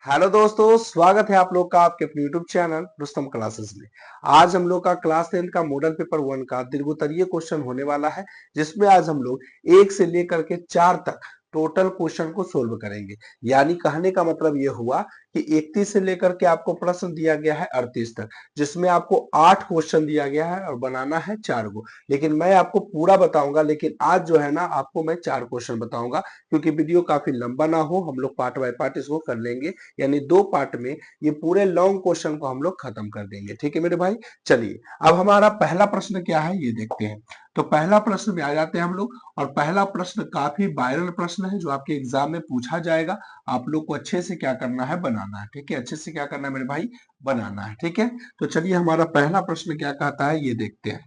Hello दोस्तों, स्वागत है आप लोग का आपके अपने यूट्यूब चैनल रुस्तम क्लासेस में। आज हम लोग का क्लास 10 का मॉडल पेपर 1 का दीर्घोत्तरीय क्वेश्चन होने वाला है, जिसमें आज हम लोग 1 से लेकर के 4 तक टोटल क्वेश्चन को सोल्व करेंगे। यानी कहने का मतलब ये हुआ कि 31 से लेकर के आपको प्रश्न दिया गया है 38 तक, जिसमें आपको 8 क्वेश्चन दिया गया है और बनाना है 4 गो। लेकिन मैं आपको पूरा बताऊंगा, लेकिन आज जो है ना आपको मैं 4 क्वेश्चन बताऊंगा, क्योंकि वीडियो काफी लंबा ना हो, हम लोग पार्ट बाय पार्ट इसको कर लेंगे। यानी 2 पार्ट में ये पूरे लॉन्ग क्वेश्चन को हम लोग खत्म कर देंगे। ठीक है मेरे भाई, चलिए अब हमारा पहला प्रश्न क्या है ये देखते हैं। तो पहला प्रश्न में आ जाते हैं हम लोग, और पहला प्रश्न काफी वायरल प्रश्न है जो आपके एग्जाम में पूछा जाएगा। आप लोग को अच्छे से क्या करना है, बनाना है। ठीक है, अच्छे से क्या करना है मेरे भाई, बनाना है। ठीक है, तो चलिए हमारा पहला प्रश्न क्या कहता है ये देखते हैं।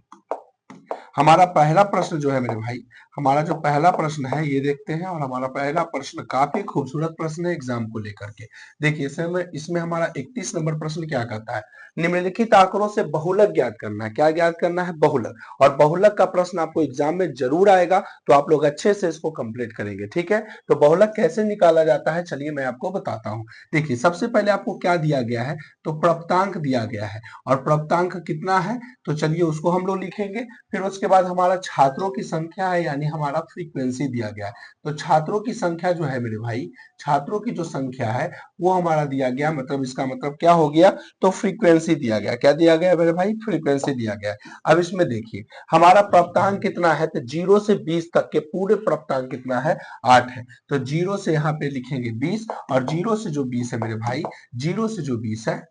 हमारा पहला प्रश्न जो है मेरे भाई, हमारा जो पहला प्रश्न है ये देखते हैं। और हमारा पहला प्रश्न काफी खूबसूरत प्रश्न है एग्जाम को लेकर के। देखिए इसमें हमारा 31 नंबर प्रश्न क्या कहता है, निम्नलिखित आंकड़ों से बहुलक ज्ञात करना है। क्या ज्ञात करना है, बहुलक। और बहुलक का प्रश्न आपको एग्जाम में जरूर आएगा, तो आप लोग अच्छे से इसको कंप्लीट करेंगे। ठीक है, तो बहुलक कैसे निकाला जाता है चलिए मैं आपको बताता हूँ। देखिए सबसे पहले आपको क्या दिया गया है, तो प्राप्तांक दिया गया है। और प्राप्तांक कितना है, तो चलिए उसको हम लोग लिखेंगे। फिर उसके बाद हमारा छात्रों की संख्या है, यानी हमारा फ्रीक्वेंसी दिया गया है। तो छात्रों की संख्या जो है मेरे भाई, छात्रों की जो संख्या है वो हमारा दिया गया, मतलब इसका मतलब क्या हो गया, तो फ्रीक्वेंसी दिया गया। क्या दिया गया मेरे भाई, फ्रीक्वेंसी दिया गया। अब इसमें देखिए हमारा प्राप्तांक कितना है, तो 0 से 20 तक के पूरे प्राप्तांक कितना है, 8 है। तो 0 से यहाँ पे लिखेंगे 20, और 0 से जो 20 है मेरे भाई, 0 से जो 20 है,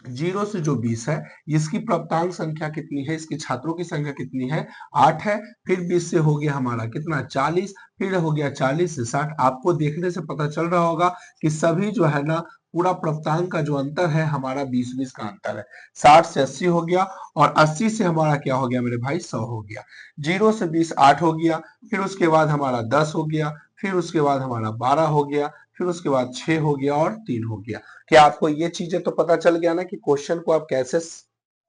0 से जो 20 है, इसकी प्राप्तांक संख्या कितनी है, इसकी छात्रों की संख्या कितनी है, 8 है। फिर 20 से हो गया हमारा कितना, 40। फिर हो गया 40 से 60। आपको देखने से पता चल रहा होगा कि सभी जो है ना पूरा प्राप्तांक का जो अंतर है हमारा 20-20 का अंतर है। 60 से 80 हो गया, और 80 से हमारा क्या हो गया मेरे भाई, 100 हो गया। 0 से 20 8 हो गया। फिर उसके बाद हमारा 10 हो गया। फिर उसके बाद हमारा 12 हो गया। फिर उसके बाद 6 हो गया और 3 हो गया। क्या आपको ये चीजें तो पता चल गया ना कि क्वेश्चन को आप कैसे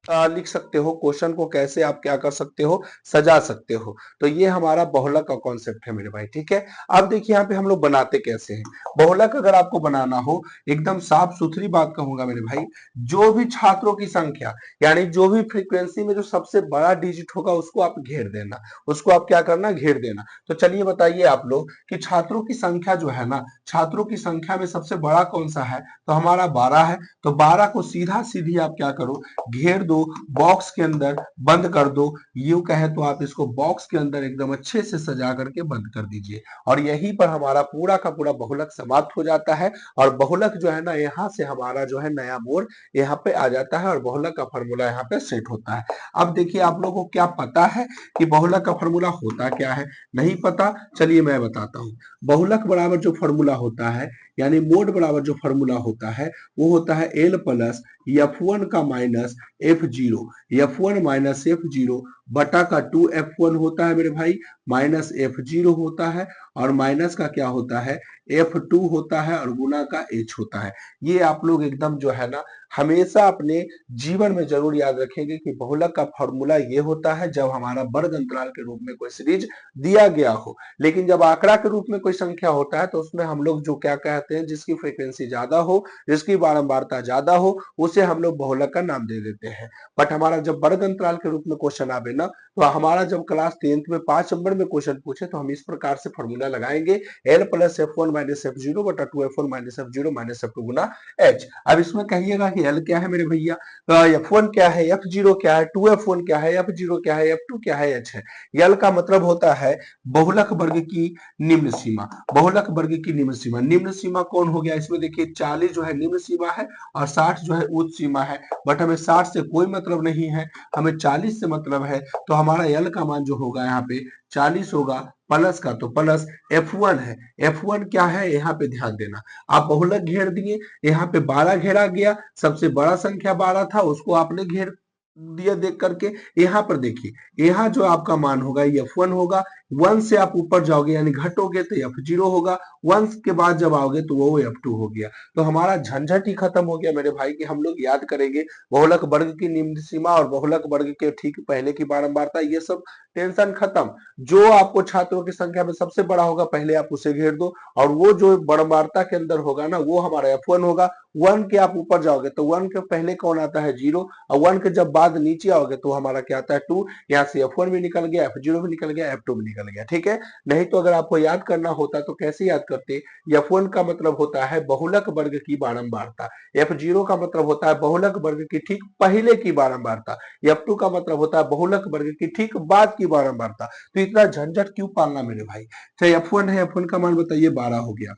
लिख सकते हो, क्वेश्चन को कैसे आप क्या कर सकते हो, सजा सकते हो। तो ये हमारा बहुलक का कॉन्सेप्ट है मेरे भाई। ठीक है, अब देखिए यहाँ पे हम लोग बनाते कैसे हैं। बहुलक अगर आपको बनाना हो, एकदम साफ सुथरी बात कहूंगा मेरे भाई, जो भी छात्रों की संख्या, यानी जो भी फ्रीक्वेंसी में जो सबसे बड़ा डिजिट होगा उसको आप घेर देना। उसको आप क्या करना, घेर देना। तो चलिए बताइए आप लोग कि छात्रों की संख्या जो है ना, छात्रों की संख्या में सबसे बड़ा कौन सा है, तो हमारा 12 है। तो 12 को सीधा सीधी आप क्या करो, घेर दो, बॉक्स के अंदर बंद कर दो। यूं कहे तो आप इसको बॉक्स के अंदर एकदम अच्छे से सजा करके बंद कर दीजिए। और यहीं पर हमारा पूरा का पूरा बहुलक समाप्त हो जाता है। और बहुलक जो है ना, यहाँ से हमारा जो है नया मोड़ यहाँ पे आ जाता है, और बहुलक का फॉर्मूला यहाँ पे सेट होता है। अब देखिए आप लोगों को क्या पता है कि बहुलक का फॉर्मूला होता क्या है, नहीं पता, चलिए मैं बताता हूँ। बहुलक बराबर जो फॉर्मूला होता है, यानी मोड बराबर जो फॉर्मूला होता है, वो होता है एल प्लस F1 का minus F0, F1 minus F0 बटा का 2F1 होता है मेरे भाई, माइनस F0 होता है, और माइनस का क्या होता है, F2 होता है, और गुना का H होता है। ये आप लोग एकदम जो है ना हमेशा अपने जीवन में जरूर याद रखेंगे कि बहुलक का फॉर्मूला ये होता है जब हमारा वर्ग अंतराल के रूप में कोई सीरीज दिया गया हो। लेकिन जब आंकड़ा के रूप में कोई संख्या होता है तो उसमें हम लोग जो क्या कहते हैं, जिसकी फ्रीक्वेंसी ज्यादा हो, जिसकी बारंबारता ज्यादा हो, उसे हम लोग बहुलक का नाम दे देते हैं। बट हमारा जब वर्ग अंतराल के रूप में क्वेश्चन आवे ना, तो हमारा जब क्लास 10th में 5 नंबर में क्वेश्चन पूछे तो हम इस प्रकार से फॉर्मूला लगाएंगे, L plus F1 minus F0 बटा 2F1 minus F0 minus F2 गुना H। अब इसमें कहिएगा कि एल क्या है मेरे भैया, F1 क्या है, F0 क्या है, 2F1 क्या है, F0 क्या है, F2 क्या है, H है। यल का मतलब होता है बहुलक वर्ग की निम्न सीमा। बहुलक वर्ग की निम्न सीमा, निम्न सीमा कौन हो गया इसमें, देखिए 40 जो है निम्न सीमा है, और 60 जो है उच्च सीमा है। बट हमें 60 से कोई मतलब नहीं है, हमें 40 से मतलब है। तो हमारा यल का मान जो होगा यहाँ पे 40 होगा, प्लस का तो प्लस F1 है। F1 क्या है यहाँ पे ध्यान देना, आप बहुलक घेर दिए, यहाँ पे 12 घेरा गया, सबसे बड़ा संख्या 12 था उसको आपने घेर दिया देख करके। यहाँ पर देखिए, यहाँ जो आपका मान होगा F1 होगा, 1 से आप ऊपर जाओगे यानी घटोगे तो F0 होगा, 1 के बाद जब आओगे तो वो F2 हो गया। तो हमारा झंझट ही खत्म हो गया मेरे भाई कि हम लोग याद करेंगे बहुलक वर्ग की निम्न सीमा और बहुलक वर्ग के ठीक पहले की बारंबारता, ये सब टेंशन खत्म। जो आपको छात्रों की संख्या में सबसे बड़ा होगा पहले आप उसे घेर दो, और वो जो बारंबारता के अंदर होगा ना वो हमारा F1 होगा। 1 के आप ऊपर जाओगे तो 1 के पहले कौन आता है 0, और 1 के जब बाद नीचे आओगे तो हमारा क्या आता है 2। यहाँ से F1 भी निकल गया, F0 भी निकल गया, F2 भी निकल गया, ठीक है। नहीं तो अगर आपको याद करना होता तो कैसे याद करते, F1 का मतलब होता है बहुलक वर्ग की बारंबारता, F0 का मतलब होता है बहुलक वर्ग की ठीक पहले की बारंबारता, F2 का मतलब होता है बहुलक वर्ग की ठीक बाद की बारंबारता। तो इतना झंझट क्यों पालना मेरे भाई। चाहे F1 है, F1 का मान बताइए 12 हो गया,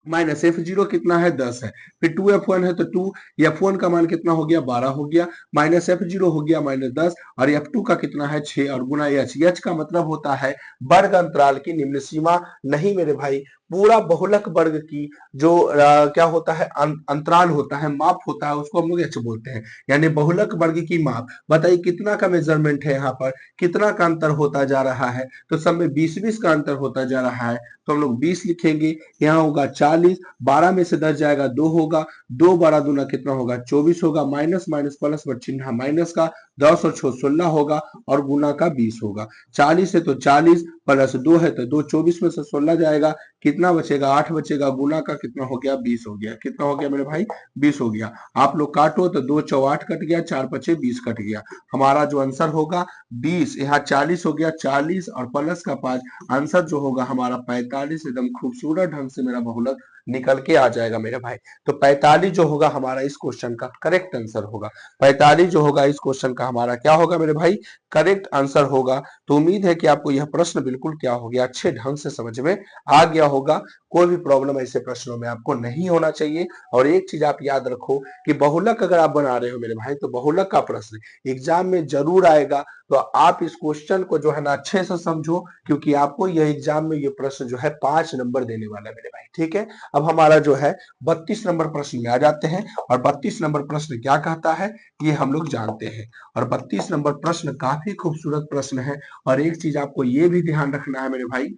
माइनस F0 कितना है 10 है, फिर 2F1 है तो 2, F1 का मान कितना हो गया 12 हो गया, माइनस F0 हो गया -10, और F2 का कितना है 6, और गुना H का मतलब होता है वर्ग अंतराल की निम्न सीमा। नहीं मेरे भाई, पूरा बहुलक वर्ग की जो क्या होता है अंतराल होता है, माप होता है, उसको हम लोग H बोलते हैं। यानी बहुलक वर्ग की माप, बताइए कितना का मेजरमेंट है, यहाँ पर कितना का अंतर होता जा रहा है, तो सब में 20-20 का अंतर होता जा रहा है। तो हम लोग 20 लिखेंगे, यहाँ होगा 40, 12 में से 10 जाएगा 2 होगा, 2 12 दूना कितना होगा 24 होगा, माइनस माइनस प्लस पर चिन्ह माइनस का, 10 और 6 16 होगा, और गुना का 20 होगा। 40 है तो 40, प्लस 2 है तो 2, 24 में से 16 जाएगा, कितना बचेगा 8 बचेगा, गुना का कितना हो गया 20 हो गया। कितना हो गया मेरे भाई 20 हो गया। आप लोग काटो तो 2 चौ 8 कट गया, 4 पचे 20 कट गया। हमारा जो आंसर होगा 20, यहाँ 40 हो गया, 40 और प्लस का 5, आंसर जो होगा हमारा 45। एकदम खूबसूरत ढंग से मेरा बहुलक निकल के आ जाएगा मेरे भाई। तो 45 जो होगा हमारा इस क्वेश्चन का करेक्ट आंसर होगा। 45 जो होगा इस क्वेश्चन का हमारा क्या होगा मेरे भाई, करेक्ट आंसर होगा। तो उम्मीद है कि आपको यह प्रश्न बिल्कुल क्या हो गया, अच्छे ढंग से समझ में आ गया होगा। कोई भी प्रॉब्लम ऐसे प्रश्नों में आपको नहीं होना चाहिए। और एक चीज आप याद रखो कि बहुलक अगर आप बना रहे हो मेरे भाई, तो बहुलक का प्रश्न एग्जाम में जरूर आएगा। तो आप इस क्वेश्चन को जो है ना अच्छे से समझो, क्योंकि आपको यह एग्जाम में ये प्रश्न जो है 5 नंबर देने वाला है मेरे भाई, ठीक है। अब हमारा जो है 32 नंबर प्रश्न में आ जाते हैं, और 32 नंबर प्रश्न क्या कहता है ये हम लोग जानते हैं। और 32 नंबर प्रश्न काफी खूबसूरत प्रश्न है। और एक चीज आपको ये भी ध्यान रखना है मेरे भाई,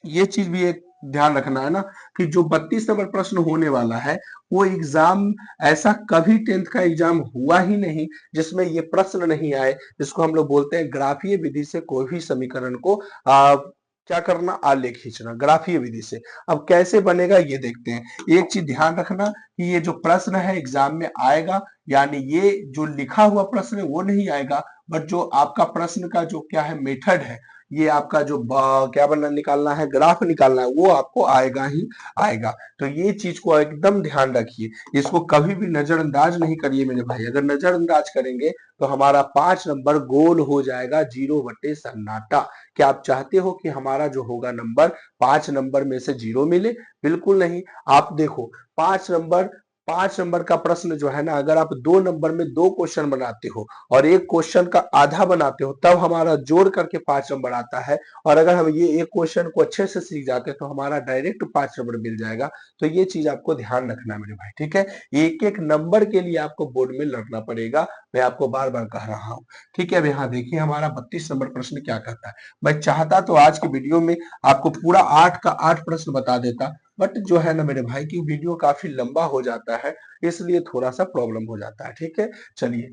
ये चीज भी एक ध्यान रखना है ना, कि जो 32 नंबर प्रश्न होने वाला है वो एग्जाम, ऐसा कभी 10th का एग्जाम हुआ ही नहीं जिसमें ये प्रश्न नहीं आए, जिसको हम लोग बोलते हैं ग्राफीय विधि से कोई भी समीकरण को क्या करना, आलेख खींचना ग्राफीय विधि से। अब कैसे बनेगा ये देखते हैं। एक चीज ध्यान रखना कि ये जो प्रश्न है एग्जाम में आएगा, यानी ये जो लिखा हुआ प्रश्न है वो नहीं आएगा, बट जो आपका प्रश्न का जो क्या है मेथड है, ये आपका जो क्या बनना निकालना है, ग्राफ निकालना है, वो आपको आएगा ही आएगा। तो ये चीज को एकदम ध्यान रखिए, इसको कभी भी नजरअंदाज नहीं करिए मेरे भाई। अगर नजरअंदाज करेंगे तो हमारा 5 नंबर गोल हो जाएगा 0 बटे सन्नाटा। क्या आप चाहते हो कि हमारा जो होगा नंबर 5 नंबर में से 0 मिले? बिल्कुल नहीं। आप देखो 5 नंबर का प्रश्न जो है ना, अगर आप 2 नंबर में 2 क्वेश्चन बनाते हो और एक क्वेश्चन का आधा बनाते हो, तब हमारा जोड़ करके 5 नंबर आता है। और अगर हम ये एक क्वेश्चन को अच्छे से सीख जाते हैं तो हमारा डायरेक्ट 5 नंबर मिल जाएगा। तो ये चीज आपको ध्यान रखना है मेरे भाई, ठीक है। एक एक नंबर के लिए आपको बोर्ड में लड़ना पड़ेगा, मैं आपको बार बार कह रहा हूँ, ठीक है। अब यहाँ देखिए हमारा 32 नंबर प्रश्न क्या कहता है। मैं चाहता तो आज की वीडियो में आपको पूरा 8 का 8 प्रश्न बता देता, बट जो है ना मेरे भाई की वीडियो काफी लंबा हो जाता है, इसलिए थोड़ा सा प्रॉब्लम हो जाता है, ठीक है। चलिए,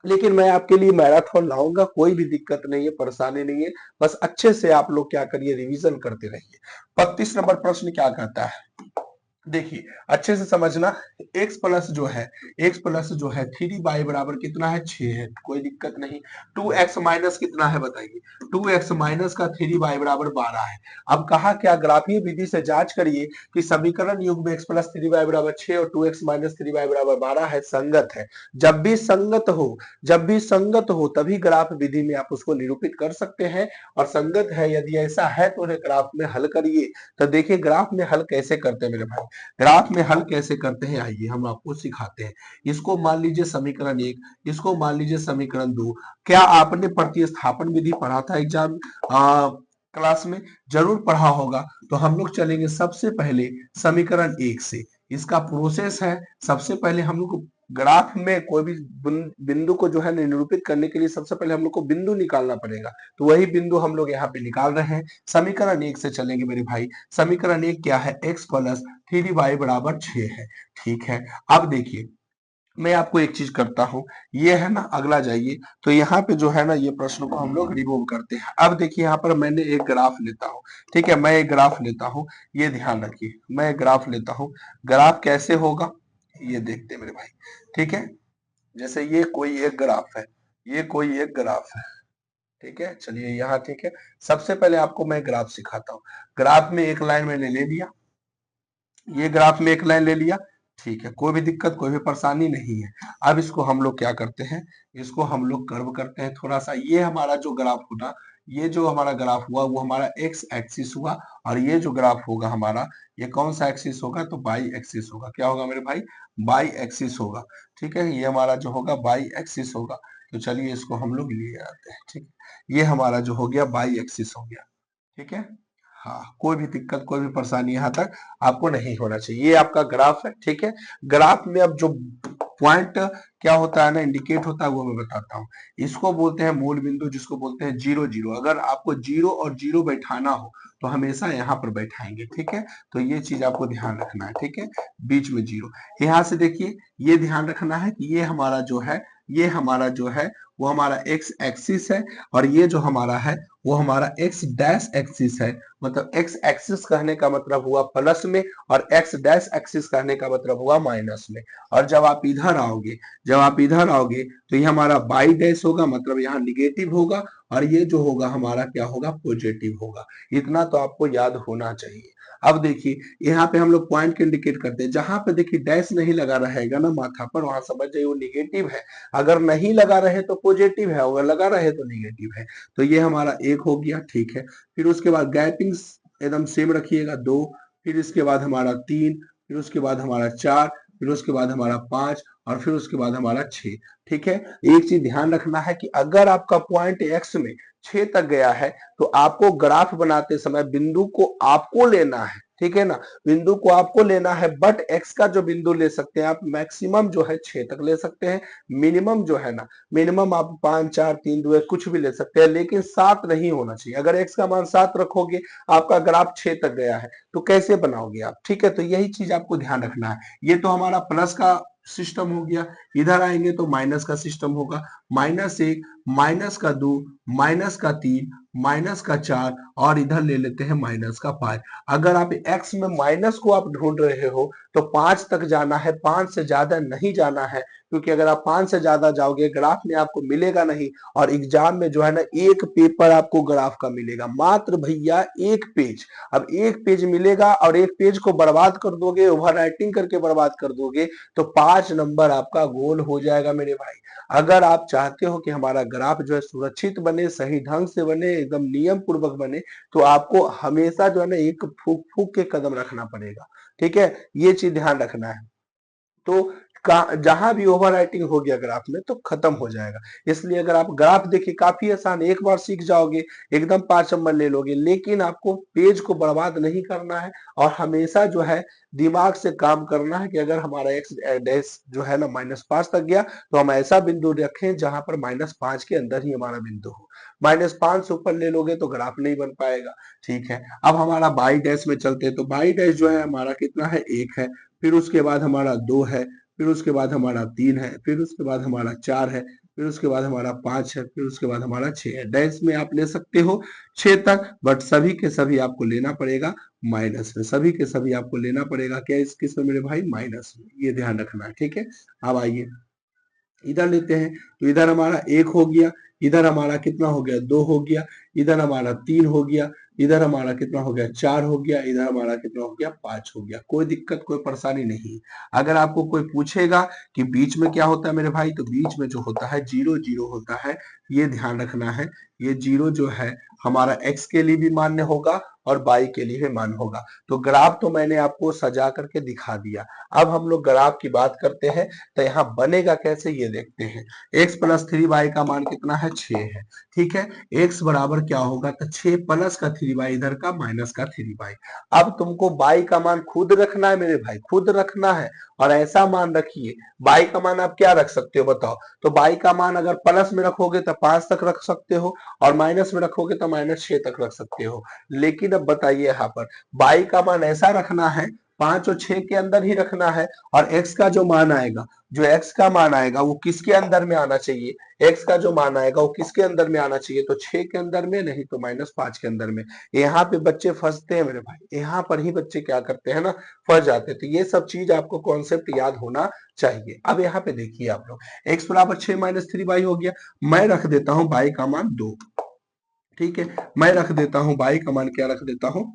लेकिन मैं आपके लिए मैराथन लाऊंगा, कोई भी दिक्कत नहीं है, परेशानी नहीं है। बस अच्छे से आप लोग क्या करिए, रिवीजन करते रहिए। 32 नंबर प्रश्न क्या कहता है, देखिए अच्छे से समझना। x प्लस जो है, x प्लस जो है 3y बराबर कितना है 6 है, कोई दिक्कत नहीं। 2x माइनस कितना है बताइए, 2x माइनस का 3y बराबर 12 है। अब कहा क्या, ग्राफीय विधि से जांच करिए कि समीकरण युग्म x प्लस 3y बराबर 6 और 2x माइनस 3y बराबर 12 है, संगत है। जब भी संगत हो तभी ग्राफ विधि में आप उसको निरूपित कर सकते हैं। और संगत है, यदि ऐसा है तो उन्हें ग्राफ में हल करिए। तो देखिए ग्राफ में हल कैसे करते हैं मेरे भाई, ग्राफ में हल कैसे करते हैं आइए हम आपको सिखाते हैं। इसको मान लीजिए समीकरण 1, इसको मान लीजिए समीकरण 2। क्या आपने प्रतिस्थापन विधि पढ़ा था एग्जाम क्लास में? जरूर पढ़ा होगा। तो हम लोग चलेंगे सबसे पहले समीकरण 1 से। इसका प्रोसेस है, सबसे पहले हम लोग ग्राफ में कोई भी बिंदु को जो है निरूपित करने के लिए सबसे पहले हम लोग को बिंदु निकालना पड़ेगा। तो वही बिंदु हम लोग यहाँ पे निकाल रहे हैं। समीकरण 1 से चलेंगे मेरे भाई। समीकरण 1 क्या है? x प्लस 3y बराबर 6 है। ठीक है, अब देखिए मैं आपको एक चीज करता हूं, ये है ना, अगला जाइए। तो यहाँ पे जो है ना, ये प्रश्न को हम लोग रिमूव करते हैं। अब देखिए यहाँ पर मैंने एक ग्राफ लेता हूँ। ठीक है, मैं एक ग्राफ लेता हूँ, ये ध्यान रखिए, मैं एक ग्राफ लेता हूँ। ग्राफ कैसे होगा ये देखते हैं मेरे भाई। ठीक है, जैसे ये कोई एक ग्राफ है, ये कोई एक ग्राफ है। ठीक है, चलिए यहाँ। ठीक है, सबसे पहले आपको मैं ग्राफ सिखाता हूँ। ग्राफ में एक लाइन मैंने ले लिया, ये ग्राफ में एक लाइन ले लिया। ठीक है, कोई भी दिक्कत, कोई भी परेशानी नहीं है। अब इसको हम लोग क्या करते हैं, इसको हम लोग कर्व करते हैं थोड़ा सा। ये हमारा जो ग्राफ होगा, ये जो हमारा ग्राफ हुआ वो हमारा एक्स एक्सिस हुआ, और ये जो ग्राफ होगा हमारा, ये कौन सा एक्सिस होगा? तो बाई एक्सिस होगा। क्या होगा मेरे भाई? बाई एक्सिस होगा। ठीक है, ये हमारा जो होगा बाई एक्सिस होगा। तो चलिए इसको हम लोग लिए आते हैं। ठीक है, ये हमारा जो हो गया बाई एक्सिस हो गया। ठीक है, हाँ, कोई भी दिक्कत, कोई भी परेशानी यहाँ तक आपको नहीं होना चाहिए। ये आपका ग्राफ है। ठीक है, ग्राफ में अब जो पॉइंट क्या होता है ना, इंडिकेट होता है, वो मैं बताता हूँ। इसको बोलते हैं मूल बिंदु, जिसको बोलते हैं जीरो जीरो। अगर आपको जीरो और जीरो बैठाना हो तो हमेशा यहाँ पर बैठाएंगे। ठीक है, तो ये चीज आपको ध्यान रखना है। ठीक है, बीच में जीरो। यहाँ से देखिए, ये ध्यान रखना है कि ये हमारा जो है, ये हमारा जो है वो हमारा एक्स एक्सिस है, और ये जो हमारा है वो हमारा एक्स डैश एक्सिस है। मतलब एक्स एक्सिस कहने का मतलब हुआ प्लस में, और एक्स डैश एक्सिस कहने का मतलब हुआ माइनस में। और जब आप इधर आओगे, जब आप इधर आओगे तो ये हमारा बाई डैश होगा, मतलब यहाँ निगेटिव होगा, और ये जो होगा हमारा क्या होगा? पॉजिटिव होगा। इतना तो आपको याद होना चाहिए। अब देखिए यहाँ पे हम लोग पॉइंट को इंडिकेट करते हैं। जहां पे देखिए डैश नहीं लगा रहेगा ना माथा पर, वहां समझ जाइए वो निगेटिव है। अगर नहीं लगा रहे तो पॉजिटिव है, अगर लगा रहे तो निगेटिव है। तो ये हमारा एक हो गया। ठीक है, फिर उसके बाद गैपिंग एकदम सेम रखिएगा, 2। फिर इसके बाद हमारा 3, फिर उसके बाद हमारा 4, फिर उसके बाद हमारा 5, और फिर उसके बाद हमारा 6। ठीक है, एक चीज ध्यान रखना है कि अगर आपका पॉइंट एक्स में 6 तक गया है तो आपको ग्राफ बनाते समय बिंदु को आपको लेना है। ठीक है ना, बिंदु को आपको लेना है, बट एक्स का जो बिंदु ले सकते हैं आप, मैक्सिमम जो है 6 तक ले सकते हैं। मिनिमम जो है ना, मिनिमम आप 5 4 3 2 कुछ भी ले सकते हैं, लेकिन 7 नहीं होना चाहिए। अगर एक्स का मान 7 रखोगे, आपका ग्राफ 6 तक गया है, तो कैसे बनाओगे आप? ठीक है, तो यही चीज आपको ध्यान रखना है। ये तो हमारा प्लस का सिस्टम हो गया। इधर आएंगे तो माइनस का सिस्टम होगा। -1, -2, -3, -4, और इधर ले लेते हैं -5। अगर आप एक्स में माइनस को आप ढूंढ रहे हो तो 5 तक जाना है, 5 से ज्यादा नहीं जाना है, क्योंकि अगर आप 5 से ज्यादा जाओगे ग्राफ में आपको मिलेगा नहीं। और एग्जाम में जो है ना, एक पेपर आपको ग्राफ का मिलेगा, मात्र भैया एक पेज। अब एक पेज मिलेगा और एक पेज को बर्बाद कर दोगे, ओवर राइटिंग करके बर्बाद कर दोगे, तो 5 नंबर आपका गोल हो जाएगा मेरे भाई। अगर आप चाहते हो कि हमारा ग्राफ जो है सुरक्षित बने, सही ढंग से बने, एकदम नियम पूर्वक बने, तो आपको हमेशा जो है ना एक फूक फूक के कदम रखना पड़ेगा। ठीक है, ये चीज ध्यान रखना है। तो जहां भी ओवर राइटिंग हो गया ग्राफ में तो खत्म हो जाएगा। इसलिए अगर आप ग्राफ देखिए, काफी आसान, एक बार सीख जाओगे एकदम 5 नंबर ले लोगे। लेकिन आपको पेज को बर्बाद नहीं करना है, और हमेशा जो है दिमाग से काम करना है कि अगर हमारा एक्स डैश जो है ना -5 तक गया, तो हम ऐसा बिंदु रखें जहां पर -5 के अंदर ही हमारा बिंदु हो। -5 से ऊपर ले लोगे तो ग्राफ नहीं बन पाएगा। ठीक है, अब हमारा बाई डैश में चलते हैं। तो बाई डैश जो है हमारा कितना है? 1 है। फिर उसके बाद हमारा 2 है, फिर उसके बाद हमारा 3 है, फिर उसके बाद हमारा 4 है, फिर उसके बाद हमारा 5 है, फिर उसके बाद हमारा 6 है। डैश में आप ले सकते हो 6 तक, बट सभी के सभी आपको लेना पड़ेगा माइनस में। सभी के सभी आपको लेना पड़ेगा क्या? इस किस में मेरे भाई? माइनस में। ये ध्यान रखना है। ठीक है, अब आइए इधर लेते हैं। तो इधर हमारा 1 हो गया, इधर हमारा कितना हो गया? 2 हो गया, इधर हमारा 3 हो गया, इधर हमारा कितना हो गया? 4 हो गया, इधर हमारा कितना हो गया? 5 हो गया। कोई दिक्कत, कोई परेशानी नहीं। अगर आपको कोई पूछेगा कि बीच में क्या होता है मेरे भाई, तो बीच में जो होता है 0 0 होता है। ये ध्यान रखना है, ये 0 जो है हमारा x के लिए भी मान्य होगा और y के लिए भी मान्य होगा। तो ग्राफ तो मैंने आपको सजा करके दिखा दिया। अब हम लोग ग्राफ की बात करते हैं, तो यहाँ बनेगा कैसे ये देखते हैं। x प्लस 3y का मान कितना है, 6 है। ठीक है, x बराबर क्या होगा, तो 6 प्लस का 3y इधर का माइनस का 3y। अब तुमको y का मान खुद रखना है मेरे भाई, खुद रखना है और ऐसा मान रखिए। y का मान आप क्या रख सकते हो बताओ, तो y का मान अगर प्लस में रखोगे तो 5 तक रख सकते हो और माइनस में रखोगे तो -6 तक रख सकते हो। लेकिन अब बताइए यहाँ पर y का मान ऐसा रखना है, 5 और 6 के अंदर ही रखना है और x का जो मान आएगा, जो x का मान आएगा वो किसके अंदर में आना चाहिए, x का जो मान आएगा वो किसके अंदर में आना चाहिए, तो 6 के अंदर में, नहीं तो -5 के अंदर में। यहाँ पे बच्चे फंसते हैं मेरे भाई, यहाँ पर ही बच्चे क्या करते हैं ना, फंस जाते थे। ये सब चीज आपको कॉन्सेप्ट याद होना चाहिए। अब यहाँ पे देखिए आप लोग, x बराबर 6 - 3y हो गया। मैं रख देता हूँ y का मान 2। ठीक है, मैं रख देता हूँ y का मान, क्या रख देता हूँ,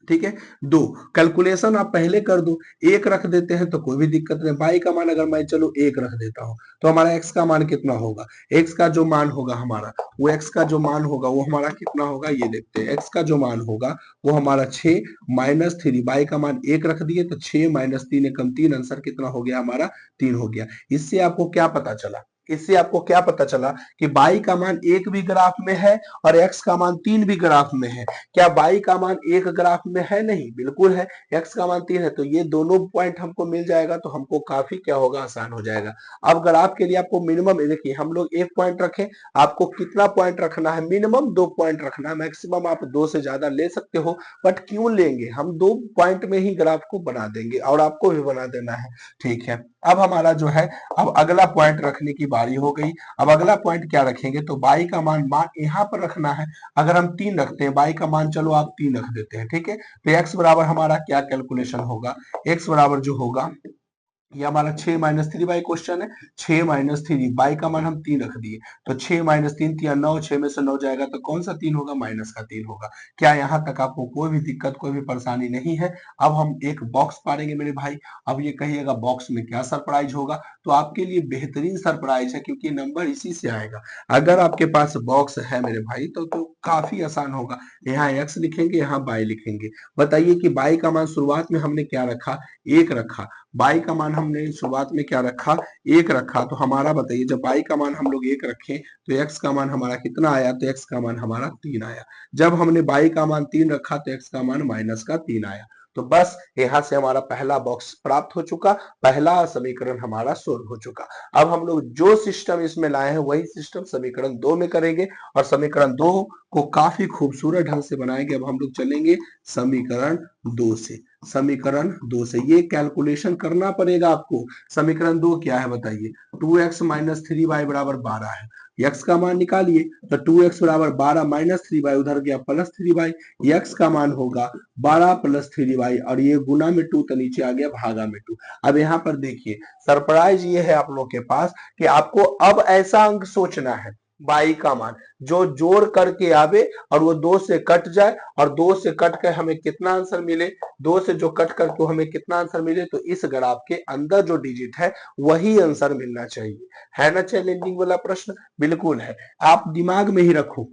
ठीक है 2। कैलकुलेशन आप पहले कर दो, 1 रख देते हैं तो कोई भी दिक्कत नहीं। y का मान अगर मैं चलो 1 रख देता हूं तो हमारा x का मान कितना होगा, x का जो मान होगा हमारा, वो x का जो मान होगा वो हमारा कितना होगा, ये देखते हैं। x का जो मान होगा वो हमारा 6 -3, y का मान 1 रख दिए तो 6 - 3 एकम 3, आंसर कितना हो गया हमारा, 3 हो गया। इससे आपको क्या पता चला, इससे आपको क्या पता चला कि y का मान 1 भी ग्राफ में है और x का मान 3 भी ग्राफ में है। क्या y का मान 1 ग्राफ में है, नहीं, बिल्कुल है। x का मान 3 है, तो ये दोनों पॉइंट हमको मिल जाएगा, तो हमको काफी क्या होगा, आसान हो जाएगा। अब ग्राफ के लिए आपको मिनिमम, देखिए हम लोग 1 पॉइंट रखें, आपको कितना पॉइंट रखना है, मिनिमम 2 पॉइंट रखना है, मैक्सिमम आप 2 से ज्यादा ले सकते हो। बट क्यों लेंगे, हम 2 पॉइंट में ही ग्राफ को बना देंगे और आपको भी बना देना है। ठीक है, अब हमारा जो है, अब अगला पॉइंट रखने की बारी हो गई। अब अगला पॉइंट क्या रखेंगे, तो y का मान यहाँ पर रखना है। अगर हम 3 रखते हैं, y का मान चलो आप 3 रख देते हैं, ठीक है, तो x बराबर हमारा क्या कैलकुलेशन होगा, x बराबर जो होगा, ये हमारा 6 - 3y क्वेश्चन है, 6 - 3, y का मान हम 3 रख दिए, तो 6 - 3 × 9, 6 में से 9 जाएगा तो कौन सा 3 होगा, माइनस का 3 होगा। क्या यहाँ तक आपको कोई भी दिक्कत, कोई भी परेशानी नहीं है। अब हम एक बॉक्स पाड़ेंगे मेरे भाई। अब ये कहिएगा बॉक्स में क्या सरप्राइज होगा, तो आपके लिए बेहतरीन सरप्राइज है, क्योंकि नंबर इसी से आएगा। अगर आपके पास बॉक्स है मेरे भाई तो काफी आसान होगा। यहाँ x लिखेंगे, यहाँ y लिखेंगे। बताइए कि y का मान शुरुआत में हमने क्या रखा, 1 रखा। y का मान हमने शुरुआत में क्या रखा, 1 रखा। तो हमारा बताइए, जब y का मान हम लोग 1 रखें तो x का मान हमारा कितना आया, तो x का मान हमारा 3 आया। जब हमने y का मान 3 रखा तो x का मान -3 आया। तो बस यहां से हमारा पहला बॉक्स प्राप्त हो चुका, पहला समीकरण हमारा सोल्व हो चुका। अब हम लोग जो सिस्टम इसमें लाए हैं वही सिस्टम समीकरण 2 में करेंगे और समीकरण 2 को काफी खूबसूरत ढंग से बनाएंगे। अब हम लोग चलेंगे समीकरण 2 से, समीकरण 2 से ये कैलकुलेशन करना पड़ेगा आपको। समीकरण 2 क्या है बताइए, 2x - 3y बराबर 12 है। x का मान निकालिए, तो 2x बराबर 12 - 3y, उधर गया +3y, x का मान होगा 12 + 3y और ये गुना में 2 तो नीचे आ गया भागा में 2। अब यहाँ पर देखिए सरप्राइज ये है आप लोग के पास कि आपको अब ऐसा अंक सोचना है, y का मान जो जोड़ करके आवे और वो 2 से कट जाए और 2 से कट कर हमें कितना आंसर मिले, 2 से जो कट करके हमें कितना आंसर मिले, तो इस ग्राफ के अंदर जो डिजिट है वही आंसर मिलना चाहिए। है ना चैलेंजिंग वाला प्रश्न, बिल्कुल है। आप दिमाग में ही रखो,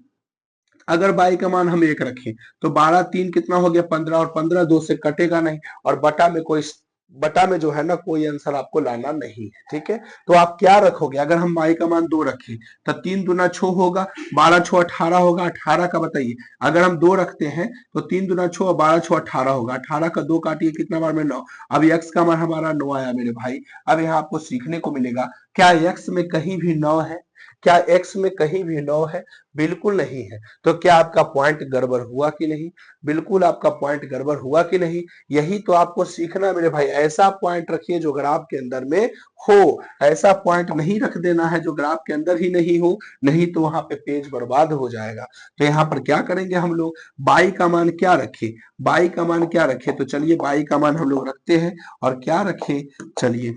अगर y का मान हम 1 रखें तो 12 3 कितना हो गया 15 और 15 2 से कटेगा नहीं और बटा में जो है ना कोई आंसर आपको लाना नहीं है। ठीक है, तो आप क्या रखोगे, अगर हम y का मान 2 रखें तो 3 दूना 6 होगा, 12 6 18 होगा, 18 का बताइए। अगर हम 2 रखते हैं तो 3 दूना 6 और 12 6 18 होगा, 18 का 2 काटिए कितना बार में 9। अब x का मान हमारा 9 आया मेरे भाई। अब यहाँ आपको सीखने को मिलेगा, क्या x में कहीं भी 9 है, क्या x में कहीं भी 9 है, बिल्कुल नहीं है। तो क्या आपका पॉइंट गड़बड़ हुआ कि नहीं, बिल्कुल आपका पॉइंट गड़बड़ हुआ कि नहीं। यही तो आपको सीखना मेरे भाई, ऐसा पॉइंट रखिए जो ग्राफ के अंदर में हो, ऐसा पॉइंट नहीं रख देना है जो ग्राफ के अंदर ही नहीं हो, नहीं तो वहां पे पेज बर्बाद हो जाएगा। तो यहाँ पर क्या करेंगे हम लोग, y का मान क्या रखे, y का मान क्या रखे, तो चलिए y का मान हम लोग रखते हैं और क्या रखें, चलिए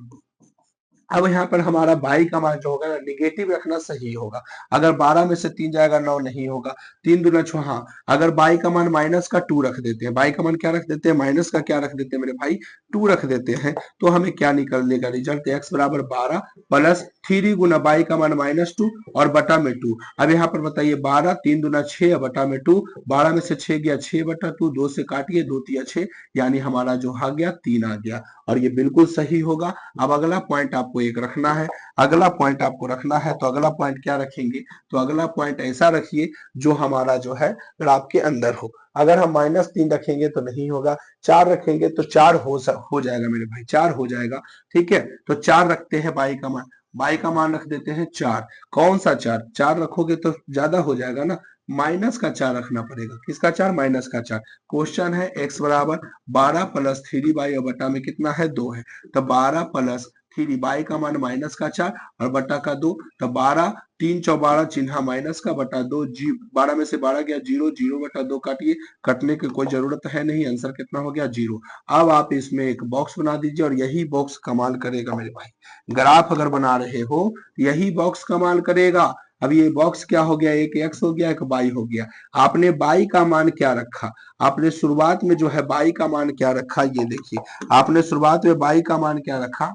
अब यहाँ पर हमारा बाई का मान जो होगा ना निगेटिव रखना सही होगा। अगर 12 में से 3 जाएगा 9 नहीं होगा। 3 दूना 6, हाँ अगर बाई का मान माइनस का 2 रख देते हैं, बाई का मान क्या रख देते हैं, माइनस का क्या रख देते हैं मेरे भाई, 2 रख देते हैं, तो हमें क्या निकलने का रिजल्ट, x बराबर 12 प्लस 3 गुना बाई का मान -2 और बटा में 2। अब यहाँ पर बताइए 12, 3 दूना 6 बटा में 2, 12 में से 6 गया 6 बटा 2, 2 से काटिए 2 तिया 6, यानी हमारा जो आ गया 3 आ गया, और ये बिल्कुल सही होगा। अब अगला पॉइंट आपको एक रखना है, अगला पॉइंट आपको रखना है, तो अगला पॉइंट क्या रखेंगे, तो अगला पॉइंट ऐसा रखिए जो हमारा जो है ग्राफ के अंदर हो। अगर हम -3 रखेंगे तो नहीं होगा, 4 रखेंगे तो 4 हो जाएगा मेरे भाई, 4 हो जाएगा। ठीक है, तो 4 रखते हैं बाई का मान, बाई का मान रख देते हैं 4। कौन सा 4, 4 रखोगे तो ज्यादा हो जाएगा ना, माइनस का 4 रखना पड़ेगा। किसका 4, माइनस का 4। क्वेश्चन है x बराबर 12 प्लस 3 बाई और बटा में कितना है 2 है, तो 12 प्लस 3, बाई का मान माइनस का 4 और बटा का 2, तो 12, 3 चौ 12 चिन्ह माइनस का बटा 2, 12 में से 12 गया 0, 0 बटा 2 काटिए, कटने की कोई जरूरत है नहीं, आंसर कितना हो गया 0। अब आप इसमें एक बॉक्स बना दीजिए और यही बॉक्स कमाल करेगा मेरे भाई। ग्राफ अगर बना रहे हो यही बॉक्स कमाल करेगा। अब ये बॉक्स क्या हो गया, एक x हो गया, एक y हो गया। आपने y का मान क्या रखा, आपने शुरुआत में जो है y का मान क्या रखा, ये देखिए आपने शुरुआत में y का मान क्या रखा,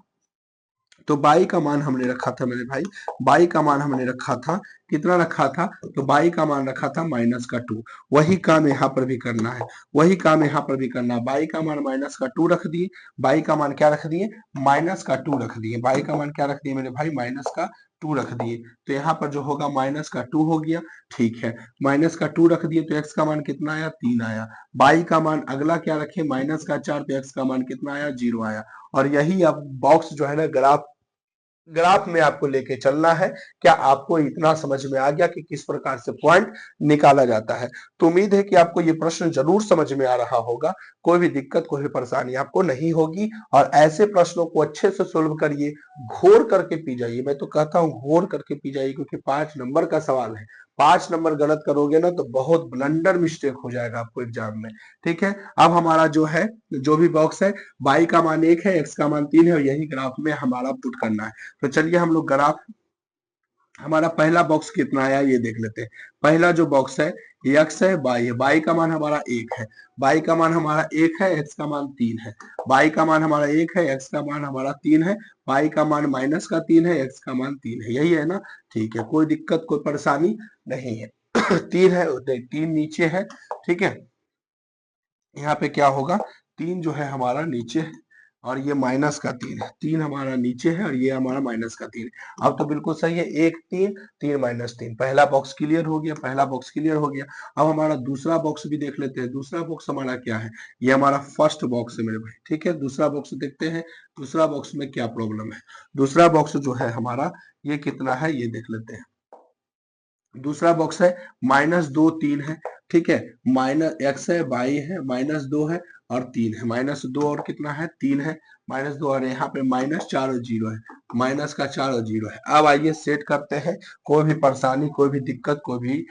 तो बाई का मान हमने रखा था मेरे भाई, बाई का मान हमने रखा था, कितना रखा था, तो बाई का मान रखा था -2। वही काम यहाँ पर भी करना है, वही काम यहाँ पर भी करना है। बाई का मान -2 रख दिए, बाई का मान क्या रख दिए, -2 रख दिए, बाई का मान क्या रख दिए मेरे भाई, -2 रख दिए, तो यहाँ पर जो होगा -2 हो गया। ठीक है, -2 रख दिए तो x का मान कितना आया, 3 आया। बाई का मान अगला क्या रखे, -4, तो x का मान कितना आया, 0 आया। और यही अब बॉक्स जो है ना ग्राफ, ग्राफ में आपको लेके चलना है। क्या आपको इतना समझ में आ गया कि किस प्रकार से पॉइंट निकाला जाता है। तो उम्मीद है कि आपको ये प्रश्न जरूर समझ में आ रहा होगा, कोई भी दिक्कत कोई भी परेशानी आपको नहीं होगी। और ऐसे प्रश्नों को अच्छे से सोल्व करिए, घोर करके पी जाइए, मैं तो कहता हूं घोर करके पी जाइए, क्योंकि 5 नंबर का सवाल है। 5 नंबर गलत करोगे ना तो बहुत ब्लंडर मिस्टेक हो जाएगा आपको एग्जाम में। ठीक है, अब हमारा जो है, जो भी बॉक्स है, y का मान 1 है, x का मान 3 है, और यही ग्राफ में हमारा पुट करना है। तो चलिए हम लोग ग्राफ, हमारा पहला बॉक्स कितना आया ये देख लेते हैं। पहला जो बॉक्स है x है, y है, y का मान हमारा 1 है, y का मान हमारा 1 है, x का मान 3 है, y का मान हमारा 1 है, x का मान हमारा 3 है, y का मान -3 है, x का मान 3 है, यही है ना। ठीक है, कोई दिक्कत कोई परेशानी नहीं है। 3 है, 3 नीचे है। ठीक है, यहाँ पे क्या होगा, 3 जो है हमारा नीचे है, और ये -3 है, 3 हमारा नीचे है और ये हमारा -3 है। अब तो बिल्कुल सही है, 1 3 3 -3, पहला बॉक्स क्लियर हो गया, पहला बॉक्स क्लियर हो गया। अब हमारा दूसरा बॉक्स भी देख लेते हैं। दूसरा बॉक्स हमारा क्या है, ये हमारा फर्स्ट बॉक्स है मेरे भाई। ठीक है, दूसरा बॉक्स देखते हैं, दूसरा बॉक्स में क्या प्रॉब्लम है। दूसरा बॉक्स जो है हमारा, ये कितना है ये देख लेते हैं। दूसरा बॉक्स है -2 3 है। ठीक है, -x है, y है, -2 है और 3 है, -2 और कितना है 3 है, -2 और यहाँ पे -4 और 0 है, माइनस का 4 और 0 है। अब आइए सेट करते हैं, कोई भी परेशानी कोई भी दिक्कत कोई भी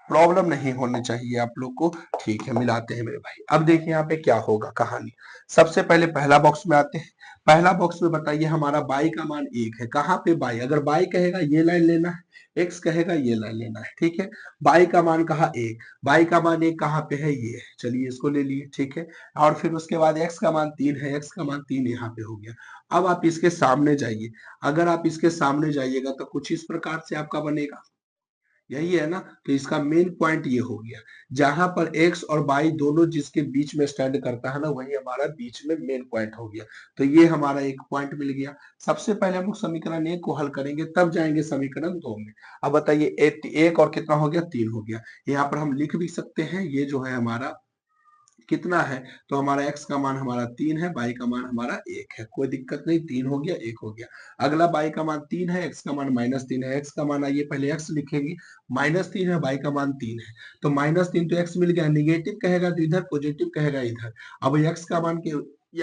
प्रॉब्लम नहीं होनी चाहिए आप लोग को। ठीक है, मिलाते हैं मेरे भाई। अब देखिए यहाँ पे क्या होगा कहानी। सबसे पहले पहला बॉक्स में आते हैं। पहला बॉक्स में बताइए हमारा बाई का मान 1 है, कहाँ पे बाई, अगर बाई कहेगा ये लाइन लेना है, एक्स कहेगा ये लाइन लेना है। ठीक है, बाई का मान कहा 1, बाई का मान 1 कहाँ पे है, ये है, चलिए इसको ले लिए। ठीक है, और फिर उसके बाद एक्स का मान 3 है, एक्स का मान 3 यहाँ पे हो गया। अब आप इसके सामने जाइए, अगर आप इसके सामने जाइएगा तो कुछ इस प्रकार से आपका बनेगा, यही है ना। तो इसका मेन पॉइंट ये हो गया, जहां पर x और y दोनों जिसके बीच में स्टैंड करता है ना, वही हमारा बीच में मेन पॉइंट हो गया। तो ये हमारा एक पॉइंट मिल गया। सबसे पहले हम लोग समीकरण 1 को हल करेंगे, तब जाएंगे समीकरण 2 में। अब बताइए, एक और कितना हो गया, 3 हो गया। यहाँ पर हम लिख भी सकते हैं, ये जो है हमारा कितना है, तो हमारा x का मान हमारा 3 है, y का मान हमारा 1 है, कोई दिक्कत नहीं, 3 हो गया 1 हो गया। अगला y का मान 3 है, x का मान -3 है, x का मान आइए पहले x लिखेंगे, -3 है, y का मान 3 है, तो -3 तो x मिल गया, निगेटिव कहेगा तो इधर, पॉजिटिव कहेगा इधर। अब x का मान के,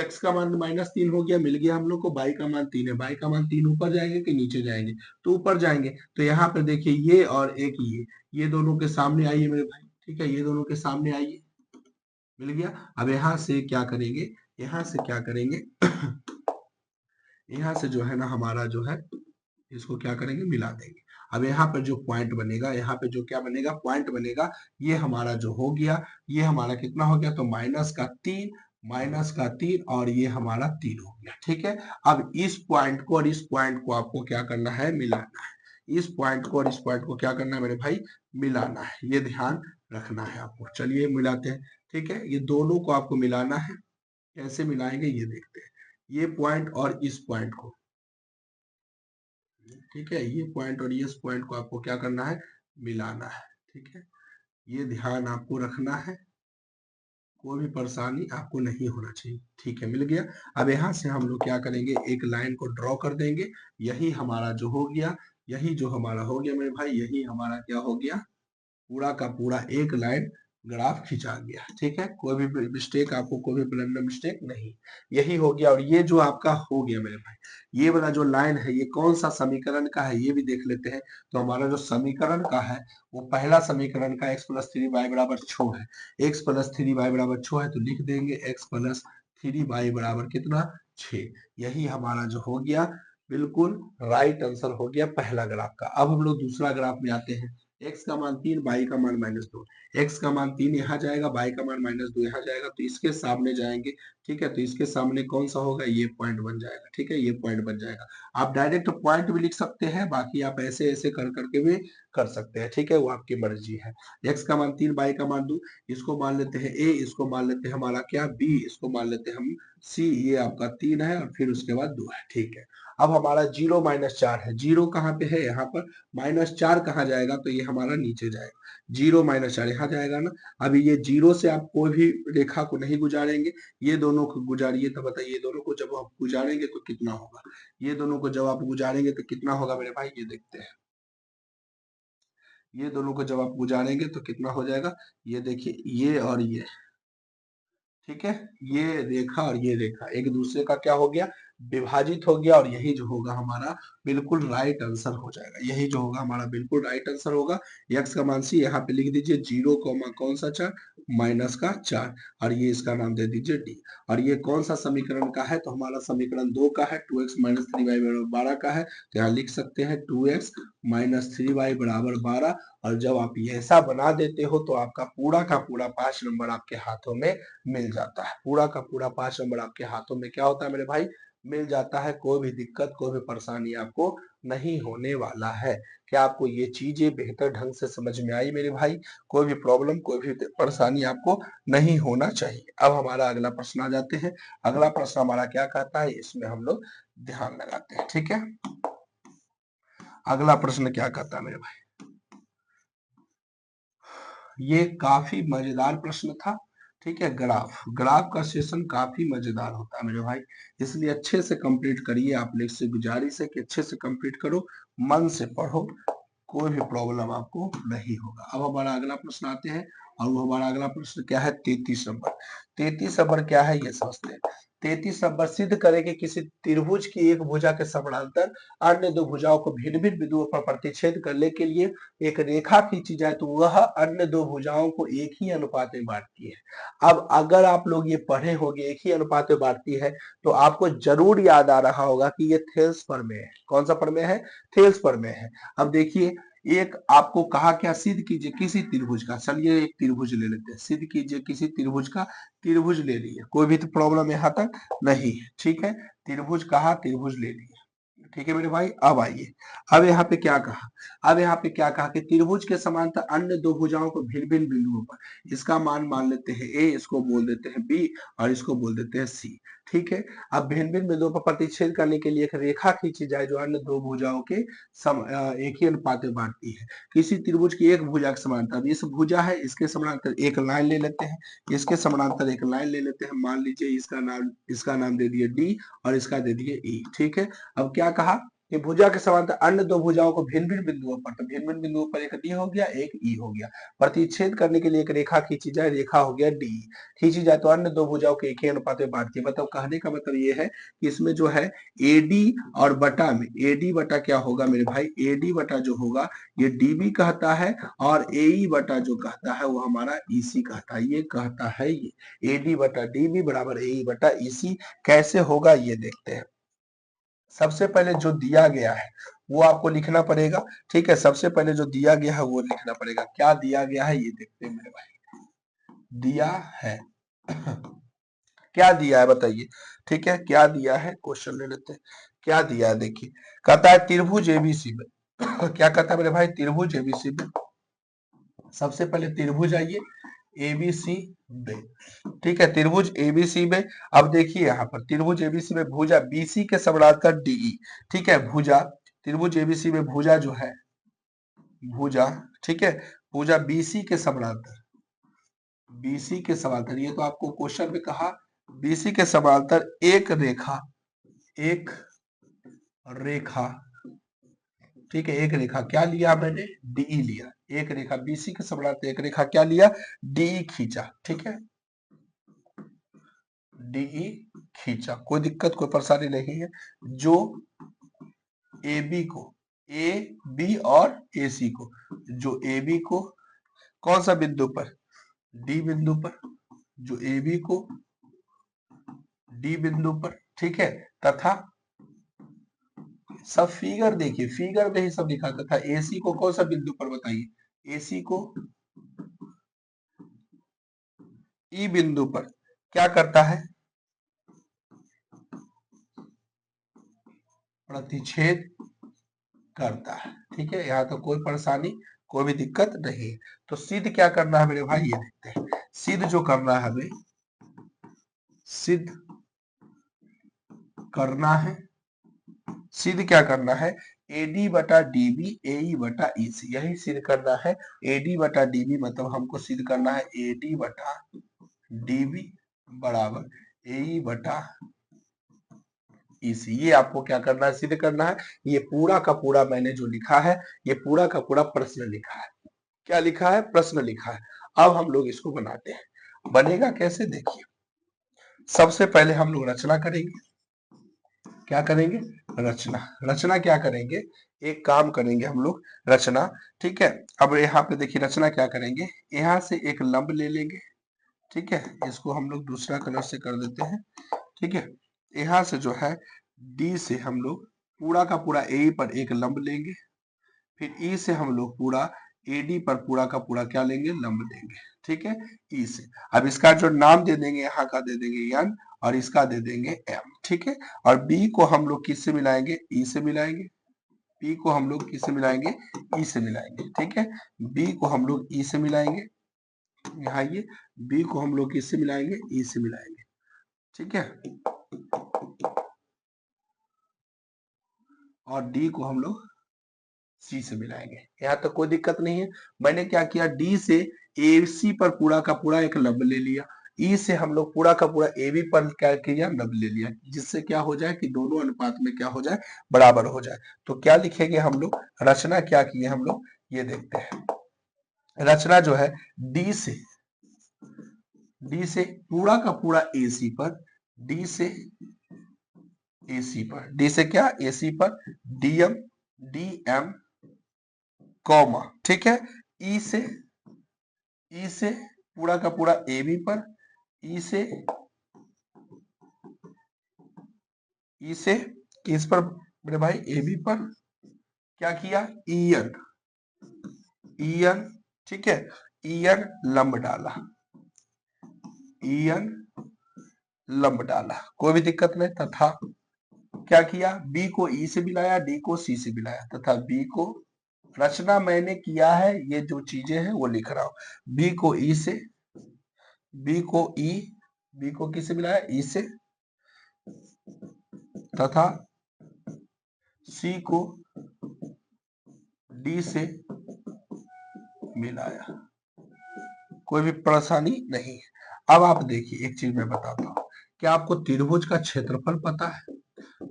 x का मान -3 हो गया, मिल गया हम लोग को, y का मान 3 है, y का मान 3 ऊपर जाएंगे कि नीचे जाएंगे, तो ऊपर जाएंगे। तो यहाँ पर देखिए ये और एक ये दोनों के सामने आइए मेरे भाई। ठीक है, ये दोनों के सामने आइए, मिल गया। अब यहाँ से क्या करेंगे, यहाँ से क्या करेंगे यहाँ से जो है ना हमारा जो है इसको क्या करेंगे, मिला देंगे। अब यहाँ पर जो पॉइंट बनेगा, यहाँ पे जो क्या बनेगा, पॉइंट बनेगा, ये हमारा जो हो गया, ये हमारा कितना हो गया, तो -3, -3 और ये हमारा 3 हो गया। ठीक है, अब इस पॉइंट को और इस पॉइंट को आपको क्या करना है, मिलाना है। इस पॉइंट को और इस पॉइंट को क्या करना है मेरे भाई, मिलाना है, ये ध्यान रखना है आपको। चलिए मिलाते हैं। ठीक है, ये दोनों को आपको मिलाना है। कैसे मिलाएंगे ये देखते हैं, ये पॉइंट और इस पॉइंट को। ठीक है, ये पॉइंट और इस पॉइंट को आपको क्या करना है, मिलाना है। ठीक है, ये ध्यान आपको रखना है, कोई भी परेशानी आपको नहीं होना चाहिए। ठीक है, मिल गया। अब यहाँ से हम लोग क्या करेंगे, एक लाइन को ड्रॉ कर देंगे। यही हमारा जो हो गया, यही जो हमारा हो गया मेरे भाई, यही हमारा क्या हो गया, पूरा का पूरा एक लाइन ग्राफ खिंचा गया। ठीक है, कोई भी मिस्टेक आपको, कोई भी ब्लंडर मिस्टेक नहीं, यही हो गया। और ये जो आपका हो गया मेरे भाई, ये वाला जो लाइन है, ये कौन सा समीकरण का है ये भी देख लेते हैं। तो हमारा जो समीकरण का है, वो पहला समीकरण का x+3y बराबर 6 है। x+3y बराबर 6 है, तो लिख देंगे x+3y बराबर कितना, 6। यही हमारा जो हो गया, बिल्कुल राइट आंसर हो गया पहला ग्राफ का। अब हम लोग दूसरा ग्राफ में आते हैं। x का मान 3, y का मान -2। x का मान 3 यहाँ जाएगा, y का मान -2 यहाँ जाएगा, तो इसके सामने जाएंगे। ठीक है, तो इसके सामने कौन सा होगा, ये पॉइंट बन जाएगा। ठीक है, ये पॉइंट बन जाएगा। आप डायरेक्ट पॉइंट भी लिख सकते हैं, बाकी आप ऐसे ऐसे कर करके भी कर सकते हैं। ठीक है, वो आपकी मर्जी है। x का मान 3, y का मान 2, इसको मान लेते हैं a, इसको मान लेते हैं हमारा क्या, b, इसको मान लेते हैं हम c। ये आपका 3 है और फिर उसके बाद 2 है। ठीक है, अब हमारा 0 -4 है। 0 कहाँ पे है, यहाँ पर। -4 कहाँ जाएगा, तो ये हमारा नीचे जाएगा। 0 -4 यहाँ जाएगा ना। अभी ये 0 से आप कोई भी रेखा को नहीं गुजारेंगे, ये दोनों को गुजारिए, तो बताइए ये दोनों को जब आप गुजारेंगे तो कितना होगा। ये दोनों को जब आप गुजारेंगे तो कितना होगा मेरे भाई, ये देखते हैं। ये दोनों को जब आप गुजारेंगे तो कितना हो जाएगा, ये देखिए, ये और ये। ठीक है, ये रेखा और ये रेखा एक दूसरे का क्या हो गया, विभाजित हो गया। और यही जो होगा हमारा बिल्कुल राइट आंसर हो जाएगा। यही जो होगा हमारा बिल्कुल राइट आंसर होगा। x का मान सी यहाँ पे लिख दीजिए, 0, कौन सा 4, -4, और ये इसका नाम दे दीजिए d। और ये कौन सा समीकरण का है, तो हमारा समीकरण 2 का है। 2x - 3y बराबर 12 का है, तो यहाँ लिख सकते हैं 2x - 3y बराबर 12। और जब आप ये ऐसा बना देते हो तो आपका पूरा का पूरा 5 नंबर आपके हाथों में मिल जाता है। पूरा का पूरा 5 नंबर आपके हाथों में क्या होता है मेरे भाई, मिल जाता है। कोई भी दिक्कत, कोई भी परेशानी आपको नहीं होने वाला है। क्या आपको ये चीजें बेहतर ढंग से समझ में आई मेरे भाई, कोई भी प्रॉब्लम, कोई भी परेशानी आपको नहीं होना चाहिए। अब हमारा अगला प्रश्न आ जाते हैं। अगला प्रश्न हमारा क्या कहता है, इसमें हम लोग ध्यान लगाते हैं। ठीक है, अगला प्रश्न क्या कहता है मेरे भाई, ये काफी मजेदार प्रश्न था। ठीक है, ग्राफ ग्राफ का सेशन काफी मजेदार होता है मेरे भाई, इसलिए अच्छे से कंप्लीट करिए। आप लोग से गुजारिश है कि अच्छे से कंप्लीट करो, मन से पढ़ो, कोई भी प्रॉब्लम आपको नहीं होगा। अब हमारा अगला प्रश्न आते हैं, और वो हमारा अगला प्रश्न क्या है, 33 नंबर। 33 नंबर क्या है ये समझते हैं। 33 नंबर, सिद्ध करें कि किसी त्रिभुज की एक भुजा के समानांतर अन्य दो भुजाओं को भिन्न भिन्न बिंदुओं पर प्रतिच्छेद करने के लिए एक रेखा खींची जाए, तो वह अन्य दो भुजाओं को एक ही अनुपात में बांटती है। अब अगर आप लोग ये पढ़े होंगे एक ही अनुपात में बांटती है, तो आपको जरूर याद आ रहा होगा कि ये थेल्स प्रमेय है। कौन सा प्रमेय है, थेल्स प्रमेय है। अब देखिए, एक आपको कहा क्या, सिद्ध कीजिए किसी त्रिभुज का। चलिए एक त्रिभुज ले लेते हैं, सिद्ध कीजिए किसी त्रिभुज का। त्रिभुज ले लिए, कोई भी तो प्रॉब्लम यहाँ तक नहीं है। ठीक है, त्रिभुज कहा, त्रिभुज ले लिए। ठीक है मेरे भाई, अब आइए। अब यहाँ पे क्या कहा, अब यहाँ पे क्या कहा कि त्रिभुज के समांतर अन्य दो भुजाओं को भिन्न भिन्न बिंदुओं पर, इसका मान लेते हैं a, इसको बोल देते हैं b, और इसको बोल देते हैं c। ठीक है, अब भिन्न भिन्न बिंदुओं पर प्रतिच्छेद करने के लिए एक रेखा खींची जाए जो अन्य दो भुजाओं के एक ही अनुपात में बांटती है। किसी त्रिभुज की एक भुजा के समांतर, अब इस भुजा है, इसके समांतर एक लाइन ले लेते हैं, इसके समांतर एक लाइन ले लेते हैं। मान लीजिए इसका नाम दे दिए d, और इसका दे दिए e। ठीक है, अब क्या कहा कि भुजा के समांतर अन्य दो भुजाओं को भिन्न भिन्न बिंदुओं पर, तो भिन्न भिन्न बिंदुओं पर एक डी हो गया, एक ई हो गया। प्रतिच्छेद करने के लिए एक रेखा खींची जाए, रेखा हो गया डी। खींची जाए तो अन्य दो भुजाओं के एक ही अनुपात में बांटती है। मतलब कहने का मतलब ये है कि इसमें जो है एडी और बटा में, एडी बटा क्या होगा मेरे भाई, एडी बटा जो होगा ये डीबी कहता है, और एई बटा जो कहता है वो हमारा ईसी कहता है। ये कहता है ये एडी बटा डीबी बराबर एई बटा ईसी। कैसे होगा ये देखते हैं। सबसे पहले जो दिया गया है वो आपको लिखना पड़ेगा। ठीक है, सबसे पहले जो दिया गया है वो लिखना पड़ेगा। क्या दिया गया है ये देखते हैं मेरे भाई। दिया है क्या दिया है बताइए। ठीक है, क्या दिया है, क्वेश्चन ले लेते हैं। क्या दिया है देखिए, कहता है त्रिभुज एबीसी में क्या कहता है मेरे भाई, त्रिभुज एबीसी में। सबसे पहले त्रिभुज आइए एबीसी में। ठीक है, त्रिभुज एबीसी में। अब देखिए यहाँ पर त्रिभुज एबीसी में भुजा बीसी के समानांतर डीई। ठीक है, भुजा त्रिभुज एबीसी में भुजा जो है, भुजा, ठीक है, भुजा बीसी के समानांतर, बीसी के समांतर, ये तो आपको क्वेश्चन में कहा, बीसी के समांतर एक रेखा, एक रेखा, ठीक है, एक रेखा क्या लिया मैंने, डीई लिया। एक रेखा बीसी के समांतर एक रेखा क्या लिया, डीई खींचा। ठीक है, डीई खींचा, कोई दिक्कत कोई परेशानी नहीं है। जो ए बी को, ए बी और ए सी को, जो ए बी को कौन सा बिंदु पर, डी बिंदु पर, जो ए बी को डी बिंदु पर, ठीक है, तथा सब फिगर देखिए, फिगर में ही सब लिखा था। एसी को कौन सा बिंदु पर बताइए, एसी को ई बिंदु पर क्या करता है, प्रतिच्छेद करता है। ठीक है, यहाँ तो कोई परेशानी कोई भी दिक्कत नहीं है। तो सिद्ध क्या करना है मेरे भाई, ये देखते हैं। सिद्ध जो करना है हमें, सिद्ध करना है, सिद्ध क्या करना है, एडी बटा डीबी एई बटा ईसी, यही सिद्ध करना है। एडी बटा डीबी मतलब हमको सिद्ध करना है एडी बटा डीबी बराबर एई बटा ईसी। ये आपको क्या करना है, सिद्ध करना है। ये पूरा का पूरा मैंने जो लिखा है, ये पूरा का पूरा प्रश्न लिखा है। क्या लिखा है, प्रश्न लिखा है। अब हम लोग इसको बनाते हैं। बनेगा कैसे देखिए, सबसे पहले हम लोग रचना करेंगे। क्या करेंगे, रचना। रचना क्या करेंगे, एक काम करेंगे हम लोग, रचना। ठीक है, अब यहाँ पे देखिए रचना क्या करेंगे, यहाँ से एक लंब ले लेंगे। ठीक है, इसको हम लोग दूसरा कलर से कर देते हैं। ठीक है, यहाँ से जो है डी से हम लोग पूरा का पूरा ए पर एक लंब लेंगे। फिर ई से हम लोग पूरा एडी पर पूरा का पूरा क्या लेंगे, लंब देंगे। ठीक है, ई से अब इसका जो नाम दे देंगे, यहाँ का दे देंगे एन और इसका दे देंगे एम। ठीक है, और बी को हम लोग किससे मिलाएंगे, ई से मिलाएंगे। बी को हम लोग किससे मिलाएंगे, ई से मिलाएंगे। ठीक है, बी को हम लोग ई से मिलाएंगे, यहाँ ये बी को हम लोग किससे मिलाएंगे, ई से मिलाएंगे। ठीक है, और डी को हम लोग सी से मिलाएंगे। यहाँ तक कोई दिक्कत नहीं है। मैंने क्या किया, डी से ए सी पर पूरा का पूरा एक लंब ले लिया। ई से हम लोग पूरा का पूरा ए बी पर क्या किया, लंब ले लिया, जिससे क्या हो जाए कि दोनों अनुपात में क्या हो जाए, बराबर हो जाए। तो क्या लिखेंगे हम लोग, रचना क्या किए हम लोग, ये देखते हैं। रचना जो है डी से पूरा का पूरा ए सी पर, डी से एसी पर, डी से क्या, एसी पर डीएम, डीएम कॉमा, ठीक है, ई से पूरा का पूरा ए बी पर, ई से किस पर मेरे भाई, ए बी पर क्या किया, ईएन, ईएन, ठीक है, ईएन लंब डाला, ईएन लंब डाला, कोई भी दिक्कत नहीं। तथा क्या किया, बी को ई से मिलाया, डी को सी से मिलाया, तथा बी को, रचना मैंने किया है, ये जो चीजें हैं वो लिख रहा हूं। बी को ई से, बी को ई, बी को किससे मिलाया, ई से, तथा सी को डी से मिलाया, कोई भी परेशानी नहीं है। अब आप देखिए एक चीज मैं बताता हूं, क्या आपको त्रिभुज का क्षेत्रफल पता है,